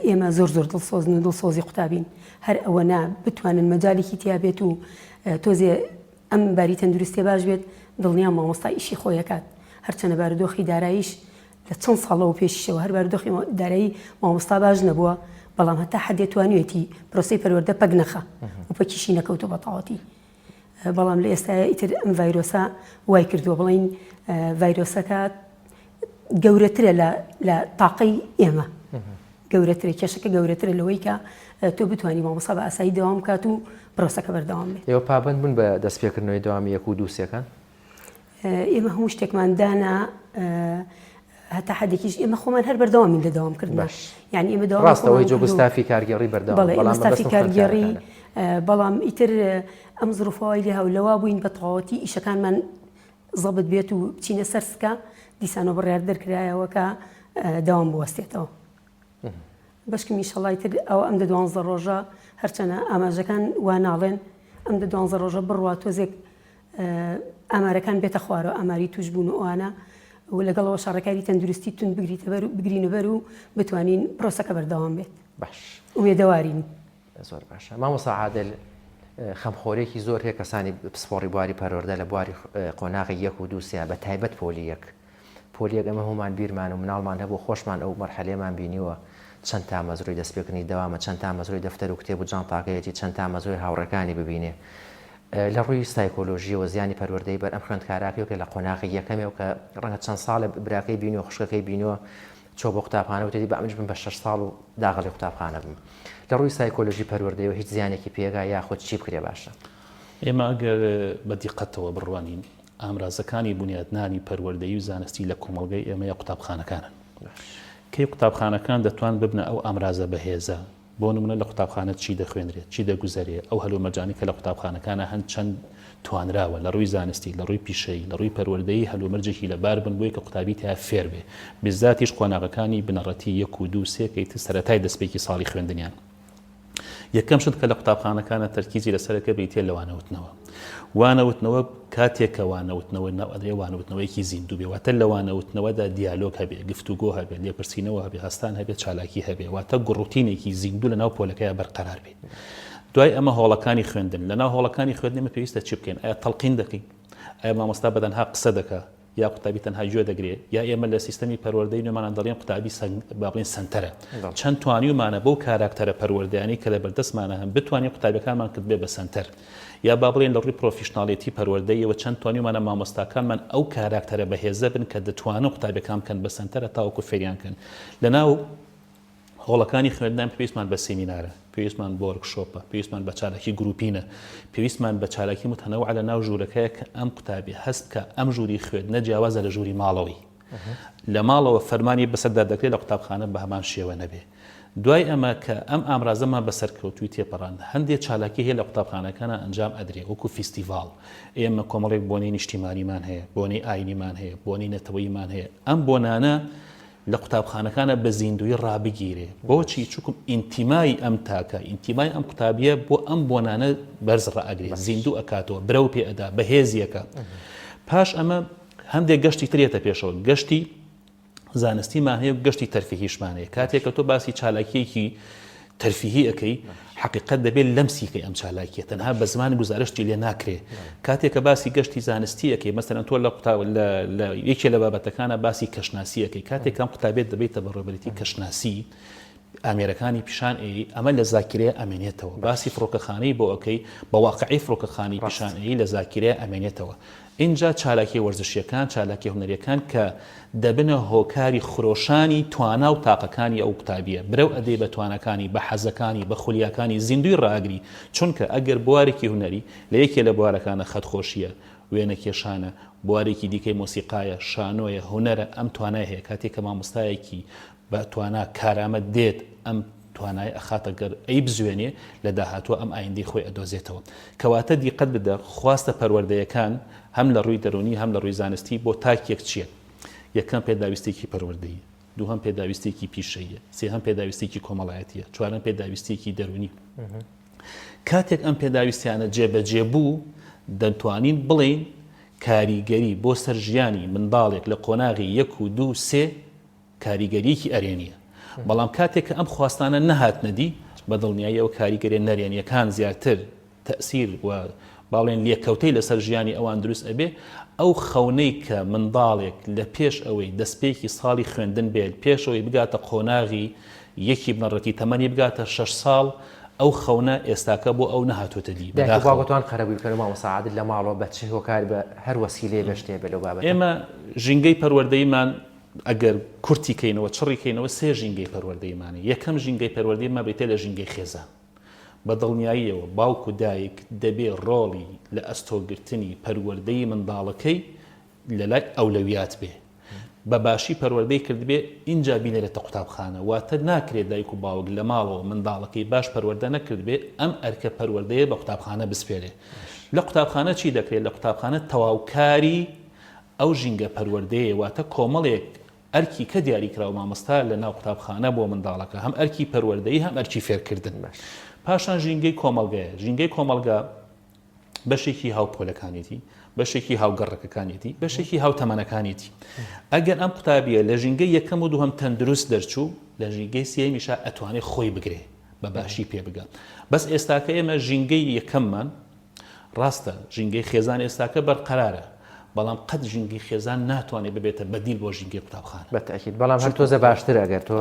ئێمە زۆر دڵسۆزن و دڵسۆزی قوتابین هەر ئەوە نا بتوانن مەجالێکی تیا بێت و تۆزێ ئەم باری تەندروستێ باش بێت دڵنیان مامۆستا ئیشی خۆیەکات هەرچەنە بارودۆخی داراییش لە چەند ساڵەوە پێشیشەوە هەر بارودۆخی دارایی مامۆستا باش نەبووە بەڵام هەتا حەدێ توانوێتی پرۆسەی پەروەردە پەک نەخە و پەکیشی نەکەوتە بەتەواوەتی بەڵام لە ئێستاە ئیتر ئەم ڤایرۆسە وای کردووە بڵین ڤایرۆسەکە گەورەترە لە تاقەی ئێمە گەورەترە کێشەکە گەورەترە لەوەی کە تۆ بتوانانی مامۆستا بە ئاسایی دەوام بکات و پرۆسەکە بەردەوام بێت ئێوە پابند بوون بە دەستپێکردنەوەی دەوامی 1 و 2 سێکان ئێمە هەموو شتێکمان دانا هەتا حەدێکیش ئێمە خۆمان هەر بەردەوامی لە دەوامکردن یعنی ئێمە ڕاستەوەی جۆگوستافی کارگێڕی بەردەوام بەڵام کارگێڕی بەڵام ئیتر ئەم زروفەوەی لە هەولەوا بووین بە تەواوەتی ئیشەکانمان زەبت بێت و بچینە سەرسکە دیسانەوە بڕیار دەرکرایەوە کە دەوام بوەستێتەوە بەشکم ئیشەڵای تر ئەوە ئەم 12 ڕۆژە هەرچەنە ئاماژەکان وا ناڵێن ئەم 12 ڕۆژە بڕوا تۆزێک ئامارەکان بێتە خوارەوە ئاماری توش بوون و ئەوانە و لەگەڵەوە شارەکاری تەندروستی تون بگرینە بەر و بتوانین پرۆسەکە بەردەوام بێت باش وێدەوارین زۆر باشە مامۆستا عادل خەمخۆرێکی زۆر هەیە کەسانی پسپۆڕی بواری پەروەردە لە بواری قۆناغی 1 و 2 بە تایبەت پۆلیەک ئەمە هەمومان بیرمان و مناڵمان هەبوو خۆشمان ئەو مەرحەلەیەمان بینیوە چەند تا مەزروی دەستپێکردنی دەوامە چەند تا مەزروی دەفتەر و کتێب و جانتاکەیەتی چەند تا مەزروی هاوڕەکانی ببینێ لە ڕووی سایکۆلۆژیەوە زیانی پەروەردەی بەر ئەم خوێندکاراکەوە لە قۆناغی یەکەمەوە کە ڕەنگە چەند ساڵە براکەی بینیوە خوشکەکەی بینیوە چۆ بۆ قوتابخانە و تێدی بە ئەمش بم بە 6 ساڵ و داغڵی قوتابخانە بم لە ڕووی سایکۆلۆژی پەروەردەیەوە هیچ زیانێکی پێگا یاخۆ چی بکرێ باشە ئێمە ئەگەر بە دیقەتەوە بڕوانین ئامرازەکانی بنیادنانی پەروەردەیی و زانستی لە کۆمەڵگەی ئێمە یا قوتابخانەکانن کەی قوتابخانەکان دەتوان ببنە ئەو ئامرازە بەهێزە بۆ نمونە لە قوتابخانە چی دەخوێنرێت چی دەگوزارێ ئەو هەلومەرجانی کە لە قوتابخانەکانە هەند چەند توانراوە لە ڕووی زانستی لە ڕووی پیشەی لە ڕووی پەروەردەیی هەلومەرجێکی لەبار بن بۆی کە قوتابی تا فێر بێ بزاتیش قۆناغەکانی بنەڕەتی 1 و 2 کەیتر سەرەتای دەستپێکی ساڵی خوێندنیان یەکەم شت کە لە قوتابخانەکانە تەرکیزی لەسەرەکە بریتێ لە وانەوتنەوە کاتێکە وانەوتنەوە ناوەدرێ وانەوتنەوەیکی زیندوو بێ واتە لە وانەوتنەوەدا دیالۆگ هەبێ گفتوگۆ هەبێت لێپرسینەوە هەبێ هەستان هەبێت چالاکی هەبێ واتە گوڕوتینێکی زیندوو لە ناو پۆلەکەیە بەرقەرار بێ دوای ئەمە هۆڵەکانی خوێندن لە ناو هۆڵەکانی خوێندنمە پێویستە چی بکەین ئایا تەڵقین دەکەین ئایا مامۆستا بەدەنها قسە دەکە یا قوتابی تەنها گوێ دەگرێت یا ئێمە لە سیستەمی پەروەردەی نوێمانان دەڵێن قوتابی بابڵین سنتەرە چەند توانیومانە بەو کاراکتەرە پەروەردەیانی کە لە بەردەستمانە هەم بتوانین قوتابەکانمان کرد بێ بە سنتەر یا با بڵێن لە ڕووی پرۆفیشناڵێتی پەروەردەیەوە چەند توانیومانە مامۆستاکانمان ئەو کاراکتەرە بەهێزە بن کە دەتوانن قوتابەکان بکەن بە سنتەرە تاوەکو فێریانکەن لەناو هۆڵەکانی خوێندان پێویستمان بە سێمینارە پێویستمان بۆ وەرکشۆپە پێویستمان بە چالاکی گروپینە پێویستمان بە چالاکی متەنەوع لە ناو ژوورەکەیە کە ئەم قوتابی هەست کە ئەم ژووری خوێندنە جیاوازە لە ژووری ماڵەوەی لە ماڵەوە فەرمانی بەسەردا دەکرێت لە قوتابخانە بە هەمان شێوە نەبێ دوای ئەمە کە ئەم ئامرازەمان بەسەرکەوتووی تێپەڕان هەندێک چالاکی هەیە لە قوتابخانەکانە ئەنجام ئەدرێ وەکو فیستیڤاڵ ئێمە کۆمەڵێک بۆنەی نیشتیمانیمان هەیە بۆنەی ئاینیمان هەیە بۆنەی نەتەوەییمان هەیە ئەم بۆنانە لە قوتابخانەکانە بە زیندوی ڕابگیرێ بۆچی چووکم ئینتیمای ئەم تاکە ئینتیمای ئەم قوتابیە بۆ ئەم بۆنانە بەرز ڕائەگرێت زیندوو ئەکاتەوە برەو پێ ئەدا بەهێزیەکە پاش ئەمە هەندێک گەشتی ترێتە پێشەوە گەشتی زانستیمان هەیە گەشتی تەرفیهیشمانەیە کاتێک کە تۆ باسی چالاکیەکی تەرفیهی ئەەکەی حقیقت دەبێت لەمسیکەی ئەم چالاکیە تەنها بە زمان گزارشتی لێ ناکرێ کاتێک کە باسی گەشتی زانستیەکەی مەسەرەن تۆ لە یەکێ لە بابەتەکانە باسی کەشناسیەکەی کاتێک ئەم قوتابێت دەبێتە بەڕێوەبەرێتی کەشناسی ئامێرەکانی پیشان ئەمە لە زاکرەیە ئەمێنێتەوە باسی فڕۆکەخانەی بۆ ئەوکەی بە واقعی فڕۆکەخانی پیشانەیی لە زاکرەیە ئەمێنێتەوە اینجا چالاکی وەرزشیەکان چالاکی هونەریەکان کە دەبنە هۆکاری خرۆشانی توانا و تاقەکانی ئەو قوتابیە برەو ئەدەی بە توانەکانی بە حەزەکانی بە خولیاکانی زیندوی ڕاگری چونکە ئەگەر بوارێکی هونەری لە یەکێ لە بوارەکانە خەتخۆشیە وێنە کێشانە بوارێکی دیکەی مۆسیقایە شانۆیە هونەرە ئەم توانای هەیە کاتێک کە مامۆستایەکی بە توانا کارامەت دێت ئەم توانای ئەخاتە گەر ئەی بزوێنێ لە داهاتوە ئەم ئایندەی خۆی ئەدۆزێتەوە کەواتە دیقەت بدە خواستە پەروەردەیەکان هەم لە ڕووی دەرونی هەم لە ڕووی زانستی بۆ تاکێک چییە یەکەم پێداویستێکی پەروەردەیی دووهەم پێداویستێکی پیشەیە سێهەم پێداویستێکی کۆمەڵایەتیە چوارەم پێداویستێکی دەرونی کاتێک ئەم پێداویستیانە جێبەجێ بوو دەتوانین بڵین کاریگەری بۆ سەر ژیانی منداڵێک لە قۆناغی 1 و 2 کاریگەریەکی ئەرێنیە بەڵام کاتێک کە ئەم خواستانە نەهات نەدی بە دڵنیاییەوە کاریگەری نەرێنیەکان زیاتر تەئسیر و باڵێن لێکەوتەی لەسەر ژیانی ئەوان دروست ئەبێ ئەو خەونەی کە منداڵێک لە پێش ئەوەی دەستپێکی ساڵی خوێندن بێت پێشەوەی بگاتە قۆناغی یەکی بنەڕەتی تەمەنی بگاتە 6 ساڵ ئەو خەونە ئێستاکە بۆ ئەو نەهاتوتە دی باگوتوان قەرەبووکەن مامۆساعادت لە ماڵەوە بەچی هۆکار بە هەر وەسیلەیە بەشتێ بێ لەو بابەت ئێمە ژینگەی پەروەردەیمان ئەگەر کورتی کەینەوە چڕیکەینەوە 3 ژینگەی پەروەردەیمانی یەکەم ژینگەی پەروەردەیمان بریتێ لە ژینگەی خێزان بە دڵنیاییەوە باوک و دایک دەبێ ڕۆڵی لە ئەستۆگرتنی پەروەردەی منداڵەکەی لە لای ئەولەویات بێ بە باشی پەروەردەی کردبێ اینجا بینێرێتە قوتابخانە واتە ناکرێت دایک و باوک لە ماڵەوە منداڵەکەی باش پەروەردە نەکردبێ ئەم ئەرکە پەروەردەیە بە قوتابخانە بسپێرێ لە قوتابخانە چی دەکرێت لە قوتابخانە تەواوکاری ئەو ژینگە پەروەردەیە واتە کۆمەڵێک ئەرکی کە دیاریکراوە مامۆستا لە ناو قوتابخانە بۆ منداڵەکە هەم ئەرکی پەروەردەیی هەم ئەرکی فێرکردن پاشان ژینگەی کۆمەڵگەیە ژینگەی کۆمەڵگە بەشێکی هاوپۆلەکانێتی بەشێکی هاوگەڕەکەکانێتی بەشێکی هاوتەمەنەکانێتی ئەگەر ئەم قوتابیە لە ژینگەی یەکەم و دووهەم تەندروست دەرچوو لە ژینگەی سێمیشا ئەتوانێت خۆی بگرێ بە باشی پێ بگە بەس ئێستاکە ئێمە ژینگەی یەکەممان ڕاستە ژینگەی خێزان ئێستاکە بەرقەرارە بەڵام قەت ژینگی خێزان ناتوانێت ببێتە بەدیل بۆ ژینگی قوتابخانە بەتەکید بەڵام هەر تۆزە باشتر ئەگەر تۆ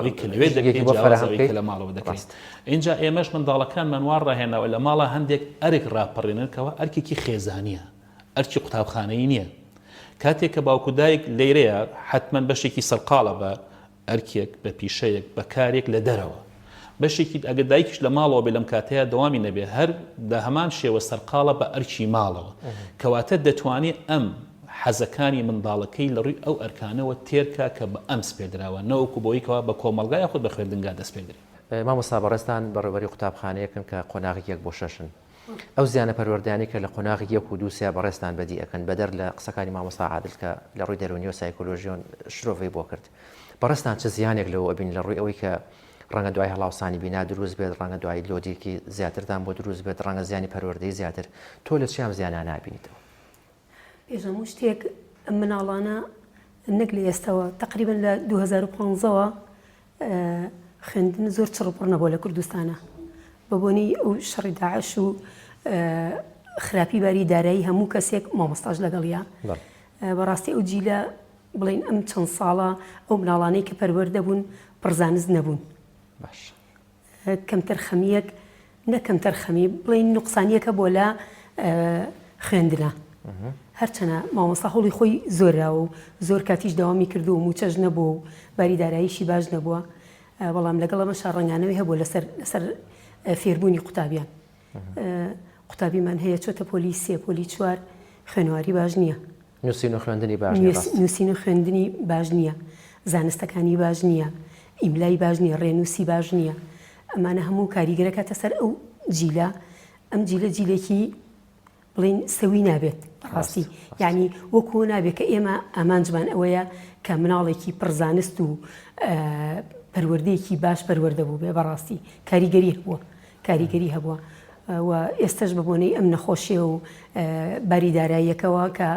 لە ماڵەوە دەکەیت اینجا ئێمەش منداڵەکانمان وا ڕاهێناوە لە ماڵە هەندێک ئەرێک ڕاپەڕێننەوە ئەرکێکی خێزانیە ئەرکی قوتابخانەی نییە کاتێک کە باوکو دایک لێرەیە حتمما بەشێکی سەرقاڵە بە ئەرکێک بە پیشەیەک بە کارێک لە دەرەوە بەشێکی ئەگە دایکیش لە ماڵەوە بێ لەم کاتەیە دەوامی نەبێ هەر دە هەمان شێوە سەرقاڵە بە ئەرکی ماڵەوە کەواتە دەتوانێت ئەم حەزەکانی منداڵەکەی لە ڕووی ئەو ئەرکانەوە تێرکە کە بە ئەم سپێدراوە نەوەکو بۆیکەوە بە کۆمەلگای خۆت بە خوێندنگا دەست پێدرێت مامۆستا بەڕێستان بەڕێوەری قوتابخانەیەکن کە قۆناغی 1 بۆ 6 ئەو زیانە پەروەردانی کە لە قۆناغی 1 و 2 بەڕێستان بەدی ئەەکەن بەدەر لە قسەکانی مامۆستا عادل کە لە ڕووی دەرونی و سایکۆلۆژیۆن شرۆڤی بۆ کرد بەڕێستان چه زیانێک لەوە ئەبین لە ڕووی ئەوەی کە ڕەنگە دوای هەڵاوسانی بینا دروست بێت ڕەنگە دوای لۆدیکی زیاتردان بۆ دروست بێت ڕەنگە زیانی پەروەردەی زیاتر تۆ لە چیام زیانە نابینیتەوە پێشەموو شتێک ئەم مناڵانە نەک لە ئێستاوە تقریبا لە 2015ەوە خوێندن زۆر چڕپڕ نەبووە لە کوردستانە بە بۆنی ئەو شەڕی داعش و خراپی باری دارایی هەموو کەسێک مامۆستاش لەگەڵیە بەڕاستی ئەو جیلە بڵین ئەم چەند ساڵە ئەو مناڵانەی کە پەروەردە بوون پڕزانست نەبوون کەمتر خەمیەک نەکەمتر خەمی بڵین نوقسانیەکە بۆ لە خوێندنە هەرچەنە مامۆستا هەوڵی خۆی زۆرا و زۆر کاتیش داوامی کردو و موچەژ نەبوو و باری داراییشی باش نەبووە بەڵام لەگەڵ ئەمەشا ڕەنگانەوەی هەبوو لەسەر فێربوونی قوتابیان قوتابیمان هەیە چۆتە پۆلی 3 پۆلی 4 خوێنەواری باش نییە نووسین و خوێندنی باش نووسین و خوێندنی باش نییە زانستەکانی باش نییە ئیملای باش نییە ڕێنووسی باش نییە ئەمانە هەموو کاریگەرە کاتە سەر ئەو جیلە ئەم جیلە جیلێکی بڵین سەوی نابێت ڕاستی یعنی وەکو نابێت کە ئێمە ئامانجمان ئەوەیە کە مناڵێکی پڕزانست و پەروەردەیەکی باش پەروەردە بوو بێ بەڕاستی کاریگەری هەبووە و ئێستش ببوونەی ئەم نەخۆشیە و باری داراییەکەوە کە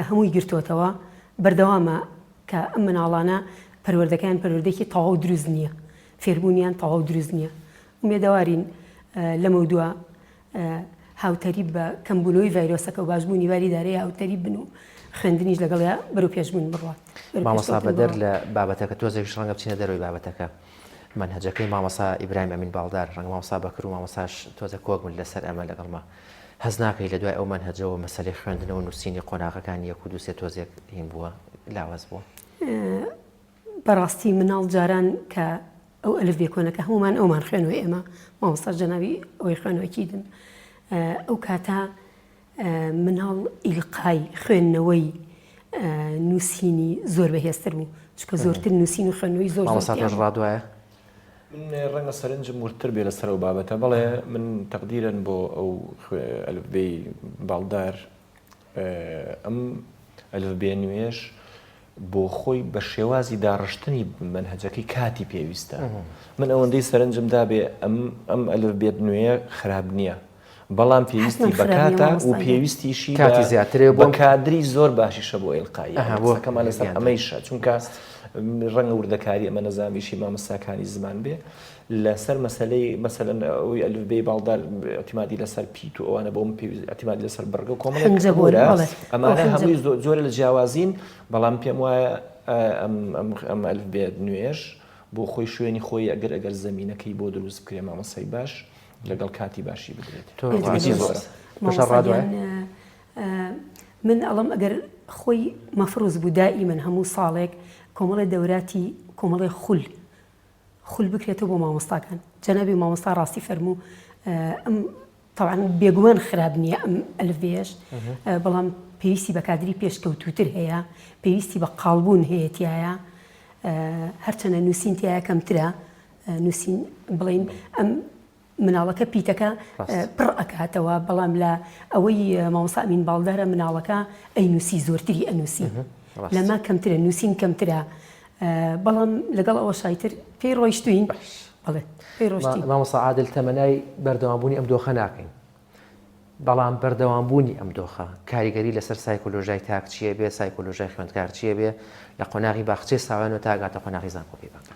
هەمووی گرتوتەوە بەردەوامە کە ئەم مناڵانە پەروەردەکان پەروەردەیەکی تەواو دروست نییە فێربوونیان تەواو دروست نییە ومێدەوارین لەمە دووە هاوتەریب بە کەمبوونەوەی ڤایرۆسەکە و باشبوونی باری دارایی هاوتەریب بن و خوێندنیش لەگەڵیا بەرەو پێشبوون بڕات مامۆستا بەدەر لە بابەتەکە تۆزێکش ڕەنگە بچینە دەروی بابەتەکە منهەجەکەی مامۆستا ئیبراهیم ئەمین باڵدار ڕەنگە مامۆستا بەکر و مامۆستاش تۆزە کۆگمن لەسەر ئەمە لەگەڵما هەز ناکەی لە دوای ئەو منهەجەوە مەسەلەی خوێندنەوە و نووسینی قۆناغەکانی 1 و 2 تۆزێک هین بووە لاوەز بووە بەڕاستی مناڵ جاران کە ئەو ئەلفبێ کۆنەکە هەمومان ئەومان خوێنەوەی ئێمە مامۆستا جەناوی ئەوەی خوێنەوەکی دن ئەو کاتە مناڵ ئیلقای خوێندنەوەی نووسینی زۆر بەهێزتر بوو چکە زۆرتر نووسین و خوێندنەوەی زۆر ڕادوایە من ڕەنگە سەرنجم ورتر بێ لەسەر ئەو بابەتە بەڵێ من تەقدیرن بۆ ئەو ئەلفبەی باڵدار ئەم ئەلفبێ نوێژ بۆ خۆی بە شێوازی داڕشتنی منهەجەکەی کاتی پێویستە من ئەوەندەی سەرنجم دابێ ئەم ئەلفبێ نوێیە خراپ نییە بەڵام پێویستی بەکاتە و پێویستیشی کاتی زیاترێ بۆ کادری زۆر باشیشە بۆ ئێلقایی کەمان لەسەر ئەمەیشە چونکە ڕەنگە وردەکاری ئەمە نەزانیشی مامۆستاکانی زمان بێ لەسەر مەسەلەی مەسەلەن ئەوی ئەلفبەی باڵدار ئەتیمادی لەسەر پیت و ئەوانە بۆم ئەتیمادی لەسەر بەرگە و کۆمەڵە ئەمانە هەمووی زۆرە لە جیاوازین بەڵام پێم وایە ئەم ئەلفبێ نوێژ بۆ خۆی شوێنی خۆی ئەگەر زەمینەکەی بۆ دروست بکرێ مامۆستای باش لەگەڵ کاتی باشی بدرێت من ئەڵم ئەگەر خۆی مەفروز بوو دائی من هەموو ساڵێک کۆمەڵی دەوراتی کۆمەڵی خول بکرێتەوە بۆ مامۆستاکان جەنابی مامۆستا ڕاستی فەرموو ئەم تەواان بێگومان خراپ نییە ئەم ئەلفبێش بەڵام پێویستی بە کادری پێشکەوتوتر هەیە پێویستی بە قاڵبوون هەیەتیایە هەرچەنە نووسین تایە کەمترە نووسین بڵین ئەم مناڵەکە پیتەکە پڕ ئەکاتەوە بەڵام لە ئەوەی مامۆستا ئەمین باڵدارە مناڵەکە ئەینووسی زۆرتری ئەنووسی لەما کەمترە نووسین کەمترە بەڵام لەگەڵ ئەوە شایتر پێی ڕۆیشتوین بڵێ پێی ڕۆشتی مامۆستا عادل تەمەنای بەردەوامبوونی ئەم دۆخە ناکەین بەڵام بەردەوامبوونی ئەم دۆخە کاریگەری لەسەر سایکۆلۆژای تاک چیە بێ سایکۆلۆژای خوێندکار چیە بێ لە قۆناغی باخچەی ساوێنەوە تا گاتە قۆناغی زانکۆی باکە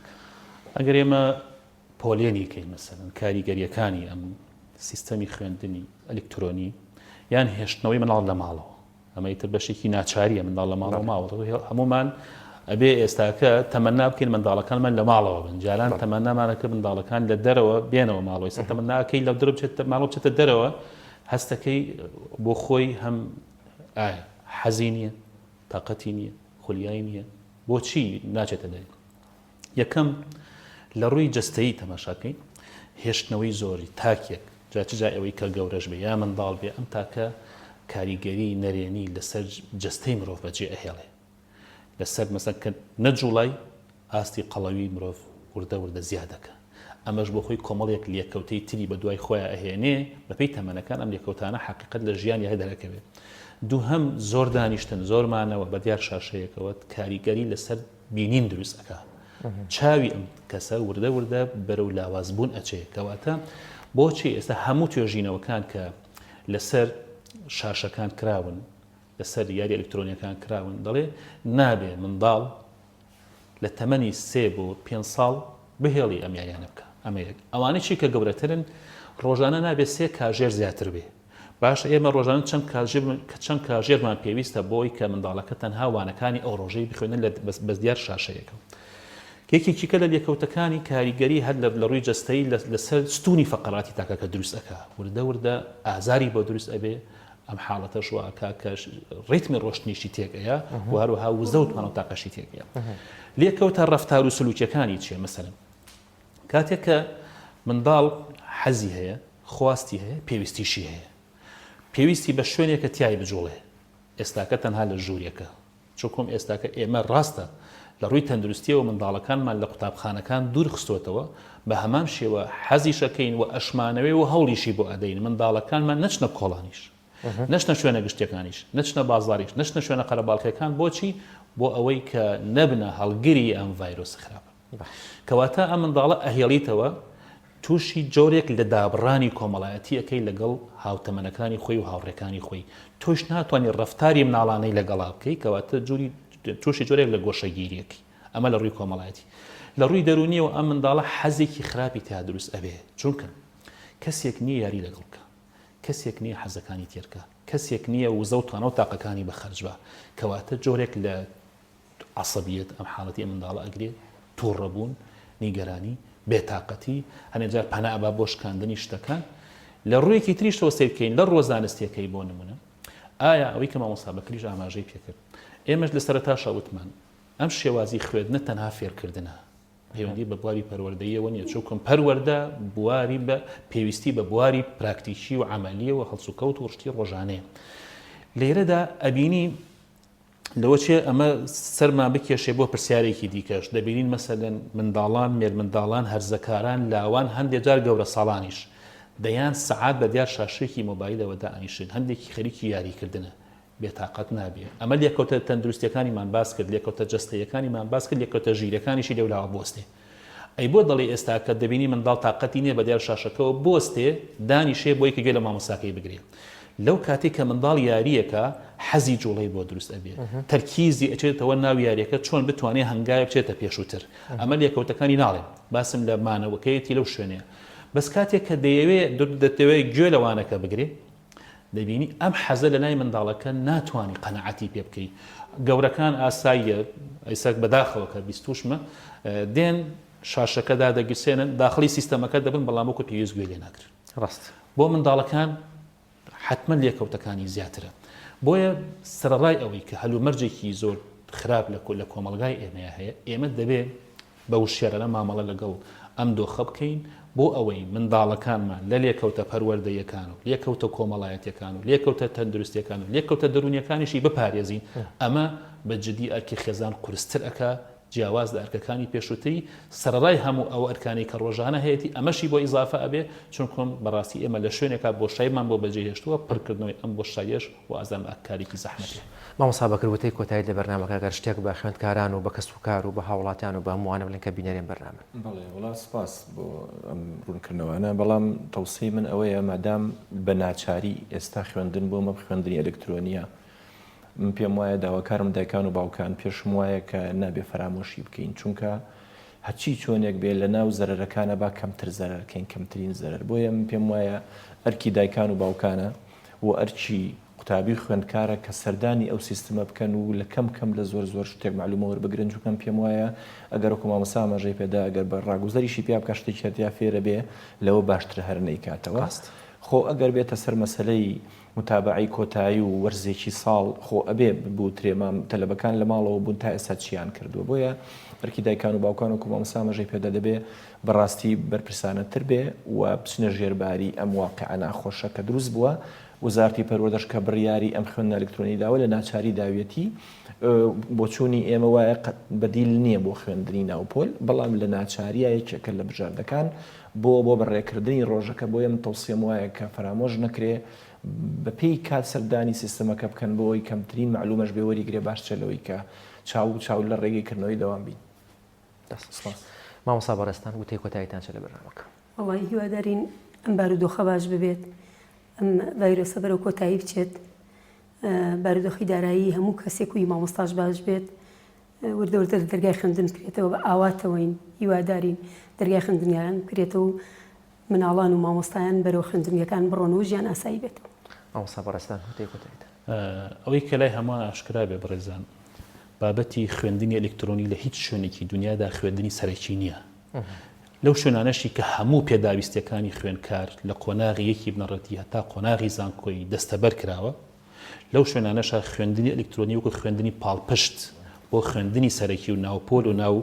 ئەگەر ئێمە پۆلێنیکەی مەسەن کاریگەریەکانی ئەم سیستەمی خوێندنی ئەلکترۆنی یان هێشتنەوەی مناڵ لە ماڵەوە ئەمە ئیتر بەشێکی ناچاریە منداڵ لە ماڵەوە ماوە هەمومان ئەبێ ئێستاکە تەمەنا بکەین منداڵەکانمان لە ماڵەوە بن جاران تەمەنامانەکە منداڵەکان لە دەرەوە بێنەوە ماڵەوەی سە تەمەناکەی لە درە ماڵەوە بچێتە دەرەوە هەستەکەی بۆ خۆی هەم حەزی نییە تااقەتی نییە خولیایی نییە بۆچی ناچێتە دەری یەکەم لە ڕووی جستەیی تەماشاکەی هێشتنەوەی زۆری تاکێک جا ئەوەی کە گەورەش بێ یا منداڵ بێ ئەم تاکە کاریگەری نەرێنی لەسەر جستەی مرۆڤ بەجێ ئەهێڵێ لەسەر مەسەن کە نەجوڵای ئاستی قەڵەوی مرۆڤ وردە وردە زیادەکە ئەمەش بۆ خۆی کۆمەڵێک لێکەوتەی تری بە دوای خۆیان ئەهێنێ بەپێی تەمەنەکان ئەم لێکەوتانە حقیقەت لە ژیانی هەیە دەرەکەوێت دووهەم زۆر دانیشتن زۆرمانەوە بە دیار شاشەیەکەوە کاریگەری لەسەر بینین دروست ئەکا چاوی ئەم کەسە وردە وردە بەرەو لاوازبوون ئەچێ کەواتە بۆچی ئێستا هەموو توێژینەوەکان کە لەسەر شاشەکان کراون لەسەر یاری ئەلکترۆنیەکان کراون دەڵێ نابێ منداڵ لە تەمەنی 3 بۆ 5 ساڵ بهێڵی ئەم یاریانە بکە ئەمەیەک ئەوانەی چی کە گەورەترن ڕۆژانە نابێ 3 کاژێر زیاتر بێ باشە ئێمە ڕۆژانە چەند کاژێرمان پێویستە بۆی کە منداڵەکە تەنها وانەکانی ئەو ڕۆژەی بخوێنن لە بەزدیار شاشەیەکە کێکێکیکە لە لێکەوتەکانی کاریگەری هەر لە ڕووی جستەی لەسەر ستونی فەقەراتی تاکەکە دروست ئەکا وردە وردە ئازاری بۆ دروست ئەبێ ئەم حاڵەتە شوواکە کە ڕیتمی ڕۆشتنیشی تێکەیە و هەروەها وزە و توانە و تاقەشی تێکەیە لێکەوتە ڕەفتار و سلوکیەکانی چیە مەسەلەن کاتێک کە منداڵ حەزی هەیە خواستی هەیە پێویستیشی هەیە پێویستی بە شوێنێکە تیای بجوڵێ ئێستاکە تەنها لە ژوورێکە چۆکۆم ئێستاکە ئێمە ڕاستە لە ڕووی تەندروستیەوە منداڵەکانمان لە قوتابخانەکان دوور خستوتەوە بە هەمان شێوە حەزیشەکەین و ئەشمانەوەی و هەوڵیشی بۆ ئەدەین منداڵەکانمان نەچنە کۆڵانیش نەچنە شوێنە گشتەکانیش نەچنە بازاریش نەچنە شوێنە قەرەباڵغیەکان بۆچی بۆ ئەوەی کە نەبنە هەڵگیری ئەم ڤایرۆسە خراپە کەواتە ئەم منداڵە ئەهێڵیتەوە تووشی جۆرێک لە دابڕانی کۆمەڵایەتیەکەی لەگەڵ هاوتەمەنەکانی خۆی و هاوڕێکانی خۆی تۆش ناتوانێت ڕەفتاری مناڵانەی لەگەڵا بکەی کەواتە جووری تووشی جۆرێک لە گۆشەگیریەکی ئەمە لە ڕووی کۆمەڵایەتی لە ڕووی دەرونیەوە ئەم منداڵە حەزێکی خراپی تا دروست ئەبێ چونکە کەسێک نییە یاری لەگەڵکە کەسێک نییە حەزەکانی تێرکە کەسێک نییە وزە و توانە و تاقەکانی بەخەرجبە کەواتە جۆرێک لە عەسەبیەت ئەم حاڵەتی ئەم منداڵە ئەگرێت تووڕەبوون نیگەرانی بێتاقەتی هەنێجار پەنابا بۆ شکاندنی شتەکان لە ڕوویەکی تریشەوە سیر بکەین لە ڕۆزانستیەکەی بۆ نمونە ئایا ئەوەی کە مامۆستا بەکریش ئاماژەی پێکرد ئێمەش لە سەرەتاشا وتمان ئەم شێوازی خوێندنە تەنها فێرکردنە پەیوەندی بە بواری پەروەردەیەوە نیە چونکە پەروەردە بواری بە پێویستی بە بواری پراکتیکی و عملیەوە هەڵس و کەوت و ڕشتی ڕۆژانەیە لێرەدا ئەبینی لەوە چێ ئەمە سەرمان بکێشێ بۆ پرسیارێکی دیکەش دەبینین مەسەلەن منداڵان مێرمنداڵان هەرزەکاران لاوان هەندێک جار گەورە ساڵانیش دەیان سەعات بە دیار شاشێکی مۆبایلەوە دائنیشن هەندێکی خەریکی یاریکردنە بێتاقەت نابێ ئەمە لێکەوتە تەندروستیەکانیمان باس کرد لێکەوتە جەستەیەکانیمان باس کرد لێکەوتە ژیرەکانیشی لەولاوە بۆستێ ئەی بۆ دەڵێ ئێستا کە دەبینی منداڵ تاقەتی نییە بە دیار شاشەکەەوە بۆستێ دانیشێ بۆی کە گوێ لە مامۆساکەی بگرێت لەو کاتێک کە منداڵ یاریەکە حەزی جوڵەی بۆ دروست ئەبێ تەرکیزی ئەچێتەوە ناو یاریەکە چۆن بتوانێت هەنگایە بچێتە پێشووتر ئەمە لێکەوتەکانی ناڵێن باسم لە مانەوەکەیەتی لەو شوێنەیە بەس کاتێک کە دەتەوێت گوێ لەوانەکە بگرێ دەبینی ئەم حەزە لە لای منداڵەکە ناتوانانی قەنەعەتی پێ بکەیت گەورەکان ئاساییە ئەیساک بەداخەوەکە بیستوشمە دێن شاشەکەدا دەگرسێنن داخلی سیستەمەکە دەبن بەڵام وەکو پێویست گوێ لێ ناکرێت ڕاست بۆ منداڵەکان حتمما لێکەوتەکانی زیاترە بۆیە سەرڕای ئەوەی کە هەلومەرجێکی زۆر خراپ لە کۆمەڵگای ئێمەیە هەیە ئێمە دەبێت بە وشێرە لە مامەڵە لەگەڵ ئەم دۆخە بکەین بۆ ئەوەی منداڵەکانمان لە لێکەوتە پەروەردەیەکان و لێکەوتە کۆمەڵایەتەکان و لێکەوتە تەندروستیەکان و لێکەوتە دەرونیەکانیشی بپارێزین ئەمە بە جدی ئەرکی خێزان قورستر ئەکا جیاواز لە ئەرکەکانی پێشووتری سەرڕای هەموو ئەو ئەرکانی کە ڕۆژانە هەیەی ئەمەشی بۆ ئیزافە ئەبێ چونکم بەڕاستی ئێمە لە شوێنێکا بۆشایمان بۆ بەجێهێشتووە پڕکردنەوەی ئەم بۆشایش و ئازان ئاکارێکی زەحمەتێ مامۆستا بەکردوتەی کۆتایی لە بەرنامەکە گەر شتێک بە خوێندکاران و بە کەسب و کار و بە هاوڵاتیان و بە هەمووانە بڵێن کە بینەرێن بەرنامە بەڵێ وڵا سپاس بۆ ئەم ڕوونکردنەوەانە بەڵام تەوسەی من ئەوەیە مادام بە ناچاری ئێستا خوێندن بۆ مە خوێندنی ئەلکترۆنیە من پێم وایە داواکارم دایکان و باوکان پێشم وایە کە نابێ فەرامۆشی بکەین چونکە هەچی چۆنێک بێ لە ناو زەرەرەکانە با کەمتر زەرەرکەین کەمترین زەرەر بۆیە من پێم وایە ئەرکی دایکان و باوکانە و ئەرچی قوتابی خوێندکارە کە سەردانی ئەو سیستمە بکەن و لە کەم لە زۆر شتێک معلومە وەربگرن چونکەم پێم وایە ئەگەر وەکو مامۆستا ئاماژەی پێدا ئەگەر بە ڕاگوزەریشی پێ بکە شتێکی هەریا فێرە بێ لەوە باشتر هەر نەیکاتەوە خۆ ئەگەر بێتە سەر مەسەلەی متابعی کۆتایی و وەرزێکی ساڵ خۆ ئەبێ بوو ترێمام تەلەبەکان لە ماڵەوە بوون تا ئێستا چیان کردووە بۆیە ئەرکی دایکان و باوکان و مامۆستا ئاماژەی پێدا دەبێ بەڕاستی بەرپرسانەتر بێ و بچنە ژێرباری ئەم واقعە ناخۆشە کە دروست بووە وزارتی پەروەردەش کە بڕیاری ئەم خوێندنە ئەلکترۆنی داوە لە ناچاری داوێتی بۆ چوونی ئێمە وایە بەدیل نییە بۆ خوێندنی ناوپۆل بەڵام لە ناچاریە یەکێکە لە بژاردەکان بۆ بەڕێکردنی ڕۆژەکە بۆیە من تەوسیەم وایە کە فرامۆژ نەکرێ بەپێی کات سەردانی سیستەمەکە بکەن بۆی کەمترین معلومەش بێ وەریگرێ باشترەوەی کە چاو لە ڕێگەیکردنەوەی دەوام بین. مامۆستا بەڕێستان وتەی کۆتاییتان چ لە بەرنامەکە؟ وڵی هیوادارین ئەم بارودۆخە باش ببێت، ئەم ڤایرۆسە بەرەو کۆتایی بچێت، بارودۆخی دارایی هەموو کەسێک و مامۆستاش باش بێت، وردەوردە دەرگای خوێندن بکرێتەوە بە ئاواتەوەین هیوادارین دەرگای خوێندنیان بکرێتەوە و مناڵان و مامۆستایان بەرەو خوێندنیەکان بڕۆن و ژیان ئاسایی بێتەوە. مامۆستا بەڕێستان وتەی کۆتاییت؟ ئەوەی کە لای هەمان ئاشکرا بێ بڕێزان بابەتی خوێندنی ئەلکترۆنی لە هیچ شوێنێکی دنیادا خوێندنی سەرەکی نییە. لەو شوێنانەشی کە هەموو پێداویستەکانی خوێندکار لە قۆناغی یەکی بنەڕەتی هەتا قۆناغی زانکۆی دەستەبەر کراوە لەو شوێنانەشە خوێندنی ئەلکترۆنی وەکو خوێندنی پاڵپشت بۆ خوێندنی سەرەکی و ناوپۆل و ناو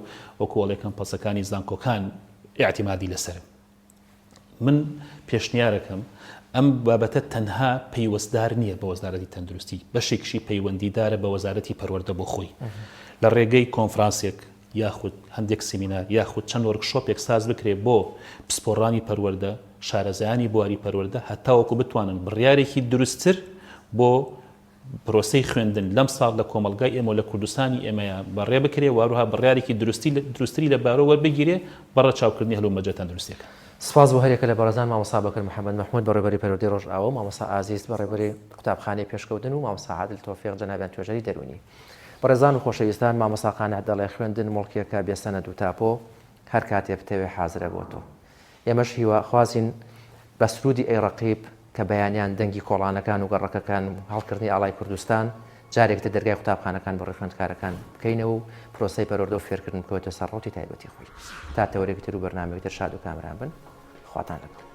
وەکوڵێکم پەسەکانی زانکۆکان ئاعتیمادی لەسرم. من پێشنیارەکەم ئەم بابەتە تەنها پەیوەستدار نییە بە وەزارەتی تەندروستی بەشێکشی پەیوەندیدارە بە وەزارەتی پەروەردە بۆ خۆی لە ڕێگەی کۆنفرانسێک یاخود هەندێک سیمینار یاخود چەند وەرکشۆپێک ساز بکرێ بۆ پسپۆڕانی پەروەردە شارەزایانی بواری پەروەردە هەتاوەکو بتوانن بڕیارێکی دروستتر بۆ پرۆسەی خوێندن لەم ساڵ لە کۆمەلگای ئێمە لە کوردستانی ئێمەیە بەڕێ بکرێ واروها بڕیارێکی دروستری لە بارەوە بگیرێ بەڕە چاوکردنی هەلومەرجە تەندروستیەکە. سپاس بۆ هەرێکە لە بەڕێزان مامۆستا بەکر محەممەد مەحموود بەڕێبەری پەروەردەی ڕۆژئاوا، مامۆستا ئازیز بەڕێبەری قوتابخانەی پێشکەوتن و مامۆستا عادل تۆفیق جەنابیان توێژەری دەرونی. بەڕێزان و خۆشەویستان مامۆستا قانع دەڵێ خوێندن مڵکیەکە بێسەنەد و تاپۆ هەر کاتێ بتەوێ حازرە بۆ تۆ. ئێمەش هیوا خوازین بە سرودی ئەی ڕەقیب کە بەیانیان دەنگی کۆڵانەکان و گەڕەکەکان هەڵکردنی ئاڵای کوردستان جارێکتە دەرگای قوتابخانەکان بە ڕێخوێندکارەکان بکەینەوە و پرۆسەی پەروەردە و فێرکردن بکەوێتە سەر ڕۆتی تایبەتی خۆی. تا تەوەرێکی تر و بەرنامەیەکی تر شاد و کامران بن. خواتان لەگەڵ.